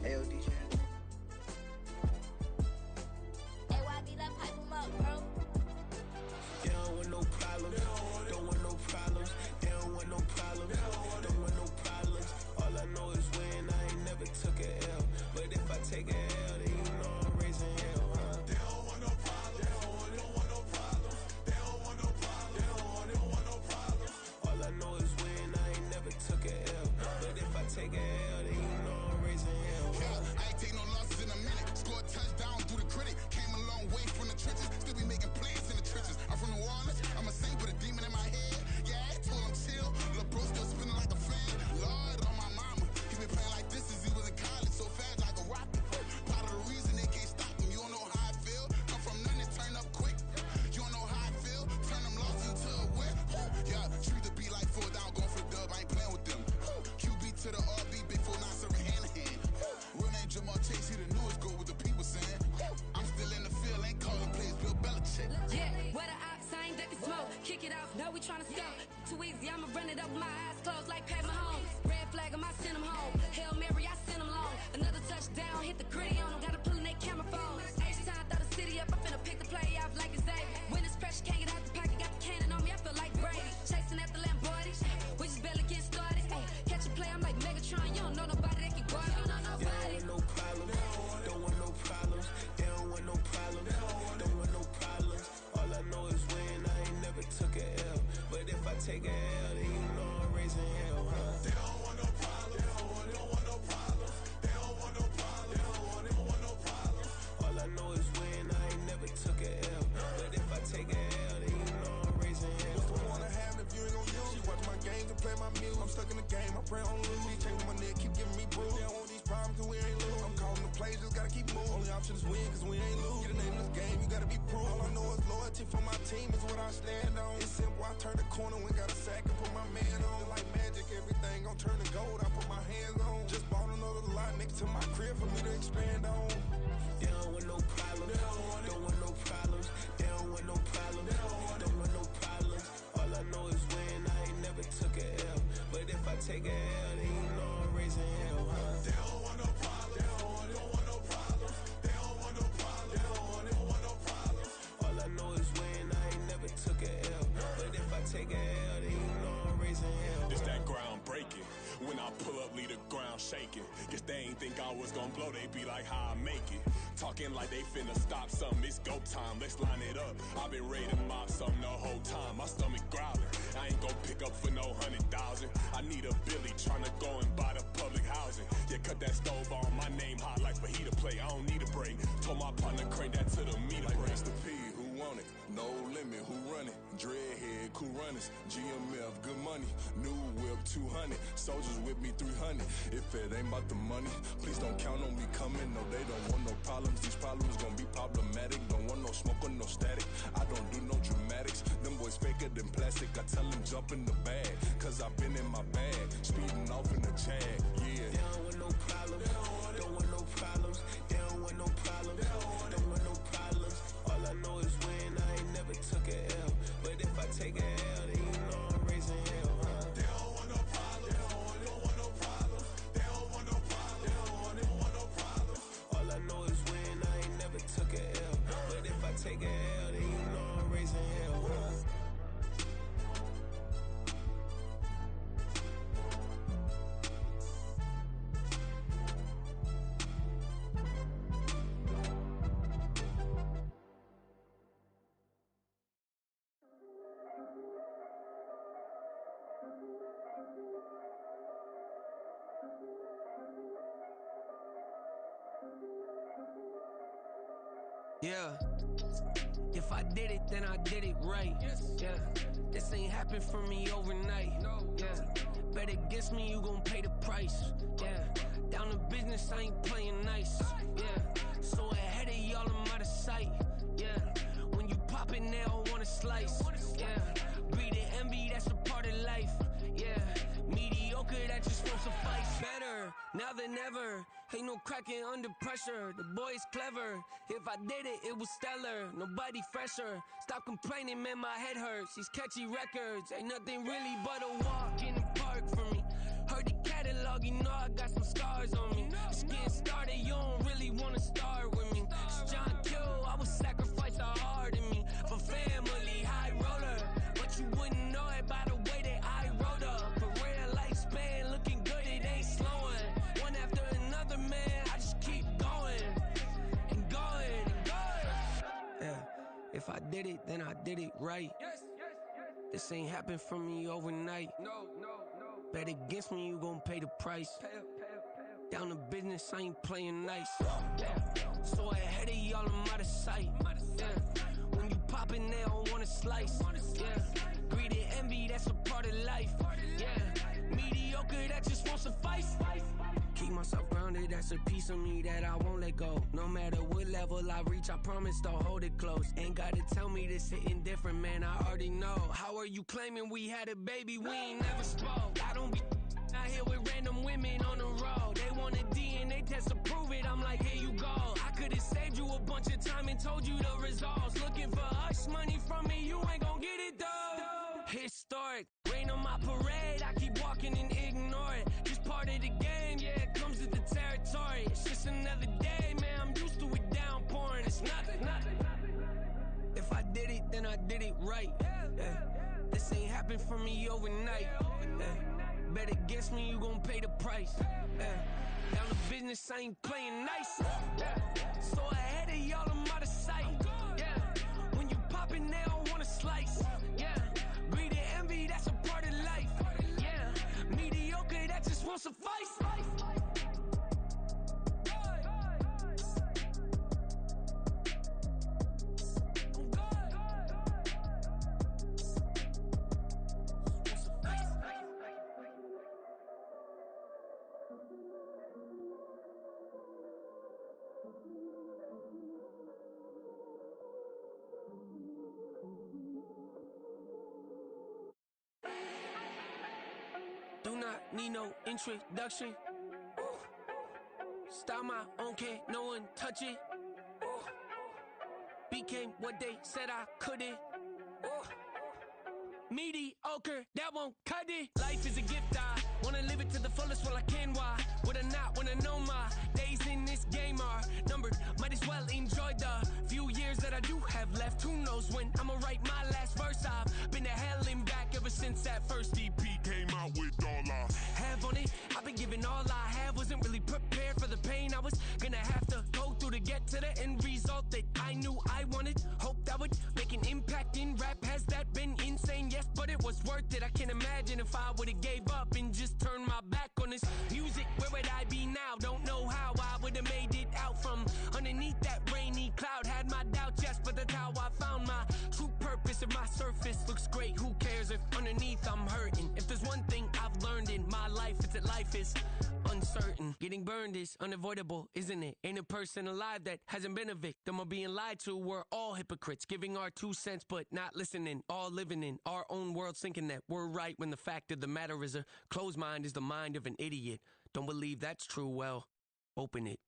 Hey, yo, DJ. Hey, YB, let pipe him up, bro. They don't want no problems. Don't want no problems. They don't want no problems. Don't want no problems. All I know is win. I ain't never took a L. But if I take a L, then you know I'm raising hell, huh? They don't want no problems. They don't want no problems. They don't want no problems. They don't want no problems. All I know is win. I ain't never took a L. But if I take a L, then you know I'm raising hell. Yeah, I ain't take no losses in a minute. Scored touchdown through the critic. Came a long way from the trenches. Still be making plays in the trenches. I'm from New Orleans. I'm a saint with a demon in my head. Yeah, I told him chill. Lil' bro still spinning like a fan. Lord on my mama. He been playing like this since he was in college. So fast like a rocket. Part of the reason they can't stop him. You don't know how I feel. Come from nothing, turn up quick. You don't know how I feel. Turn them losses into a win. Yeah, treat the beat like 4 down. Going for the dub. I ain't playing with them. QB to the RB. Big 4-9 serving hand to hand. Real name Jamal Chase, he the newest goal with the people saying. I'm still in the field, ain't calling plays, Bill Belichick. Yeah, where the ops, I ain't ducking smoke. Kick it off, now we tryna score. Too easy, I'ma run it up with my eyes closed like Pat Mahomes. Red flag, I send him home. Hail Mary, I send him long. Another touchdown, hit the gritty on him. Gotta pull in that camera phone. H-time, throw the city up, I'm finna pick the play off like it's Xavier. When it's pressure, can't get out the pocket, got the cannon on me, I feel like Brady. Chasing at the Lamborghini, we just barely get started. Catch a play, I'm like Megatron, you don't know nobody that can guard me. You don't know nobody. No problems. Don't want no problems. They don't want no problems. Don't want no problems. All I know is win. I ain't never took a L. But if I take a L, then you know I'm raising hell, huh? They don't want no problems. They don't want no problems. They don't want no problems. They don't want no problems. All I know is win. I ain't never took a L. But if I take a L, then you know I'm raising hell. What's the point of having if you ain't gon' use? She watch my games and play my music. I'm stuck in the game. I pray on lose. These chains on my neck keep giving me bruise. They don't want these problems 'cause we ain't lose. I'm calling the plays, just gotta keep moving. Only option is win 'cause we ain't lose. Get a name in this game, you gotta be proved. All I know is loyalty for my team is what I stand on. It's simple. I turn the corner when got a sack and put my man on. Like magic, everything gon' turn to gold. I put my hands on. Just bought another lot next to my crib for me to expand on. They don't want no problems. Don't want no problems. They don't want no problems. Don't want no problems. All I know is win. I ain't never took a L. But if I take a L, then you know I'm raising hell, huh? They don't want no problems. They don't want no problems. They don't want no problems. They don't want no problems. All I know is win. I ain't never took a L. But if I take a L, then you know I'm raising hell. It's that ground breaking. When I pull up, leave the ground shaking. Guess they ain't think I was gonna blow. They be like, how I make it. Talking like they finna stop something. It's go time. Let's line it up. I've been ready to mop something the whole time. My stomach growling. I ain't gon' pick up for no 100,000. I need a Billy tryna go and buy the public housing. Yeah, cut that stove on. My name hot like fajita play. I don't need a break. Told my partner crank that to the meter like break. Mr. P, who want it? No limit, who run it? Dreadhead, cool runners. GMF, good money. New whip, 200. Soldiers with me, 300. If it ain't about the money, please don't count on me coming. No, they don't want no problems. These problems gon' be problematic. Don't want no smoke or no static. I don't do no dramatics. Them boys faker than plastic. I tell them jump in the bag, 'cause I've been in my bag. Speeding off in the Jag, yeah. They don't want no problems. Don't want no problems. They don't want no problems. Don't want no problems. All I know is win. I ain't never took a L. But if I take a L, then you know I'm raising hell, huh? They don't want no problems. They don't want no problems. They don't want no problems. They don't want no problems. All I know is win. I ain't never took a L. But if I take a L, then you know I'm raising hell. Yeah. If I did it, then I did it right. Yeah. This ain't happened for me overnight. Yeah. Bet against me, you gon' pay the price. Yeah. Down to business, I ain't playing nice. Yeah. So ahead of y'all, I'm out of sight. Yeah. When you pop it, they all wanna slice. Yeah. Greed and envy, that's a part of life. Yeah. Mediocre, that just won't suffice. Better now than ever. Ain't no cracking under pressure. The boy's clever. If I did it, it was stellar. Nobody fresher. Stop complaining, man, my head hurts. These catchy records ain't nothing really but a walk in the park for me. Heard the catalog, you know I got some scars on me. Just getting started, you don't really wanna start with me. It's John Kill, I would sacrifice a heart in me. For family, high roller. But you wouldn't know it by the way that I wrote up. A real lifespan, looking good, it ain't slowing. One after another, man, I just keep going. And going, and going. Yeah, if I did it, then I did it right. This ain't happened for me overnight. Bet against me, you gon' pay the price. Down to business, I ain't playing nice. Yeah. So ahead of y'all, I'm out of sight. Yeah. When you poppin', they don't wanna slice. Yeah. Greed and envy, that's a part of life. Yeah. Mediocre, that just won't suffice. Keep myself grounded, that's a piece of me that I won't let go. No matter what level I reach, I promise to hold it close. Ain't gotta tell me this hitting different, man, I already know. How are you claiming we had a baby, we ain't never spoke? I don't be out here with random women on the road. They want a DNA test to prove it, I'm like, here you go. I could've saved you a bunch of time and told you the results. Looking for hush money from me, you ain't gon' get it though. Historic, rain on my parade, I keep walking and ignore it. Just part of the game, yeah, it comes with the territory. It's just another day, man, I'm used to it downpouring. It's nothing. If I did it, then I did it right. Yeah. This ain't happened for me overnight. Yeah. Bet against me, you gon' pay the price. Yeah. Down to business, I ain't playing nice. Yeah. So ahead of y'all, I'm out of sight. Yeah. When you poppin', they don't wanna slice. Yeah. Greed and envy, that's a part of life. Yeah. Mediocre, that just won't suffice. Do not need no introduction. Style my own, can't no one touch it. Became what they said I couldn't. Mediocre, that won't cut it. Life is a gift, I wanna live it to the fullest while I can. Why would I not wanna know my days in this game are numbered? Might as well enjoy the few years that I do have left. Who knows when I'ma write my last verse? I've been to hell and back ever since that first EP came out with all I have on it. I've been giving all I have, wasn't really prepared for the pain I was gonna have to go through to get to the end result that I knew I wanted. Hoped I would make an impact in rap. Has that been insane? Yes, but it was worth it. I can't imagine if I would've gave up and just turned my back on this music. Where would I be now? Don't know how I would've made it out from underneath that rainy cloud. Had my doubts, yes, but that's how I found my true purpose. If my surface looks great, who cares if underneath I'm hurting? If there's one thing I've learned in my life, it's that life is uncertain. Getting burned is unavoidable, isn't it? Ain't a person alive that hasn't been a victim of being lied to. We're all hypocrites, giving our 2 cents but not listening. All living in our own world, thinking that we're right when the fact of the matter is a closed mind is the mind of an idiot. Don't believe that's true? Well, open it.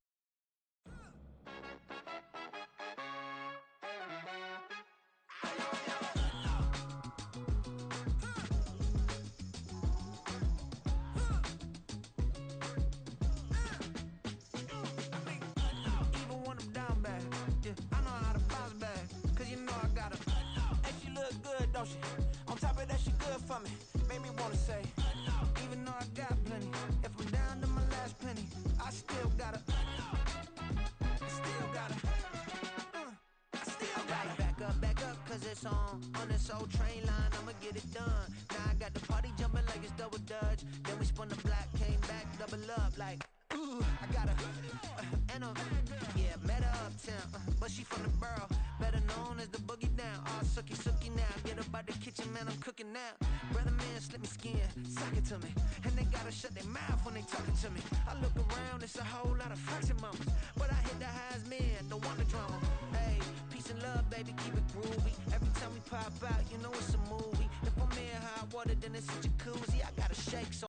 On top of that, she good for me. Made me wanna say, even though I got plenty, if I'm down to my last penny, I still gotta back up, cause it's on this old train line, I'ma get it done. Now I got the party jumping like it's double dutch. Then we spun the block, came back, double up like, I got her, and yeah, met her uptown, but she from the borough, better known as the boogie down. All sucky now, get up out the kitchen, man, I'm cooking now. Brother man, slip me skin, suck it to me, and they gotta shut their mouth when they talking to me. I look around, it's a whole lot of foxy mamas, but I hit the highs, man, don't want the drama. Hey, peace and love, baby, keep it groovy. Every time we pop out, you know it's a movie. If I'm in hot water, then it's a jacuzzi. I gotta shake, so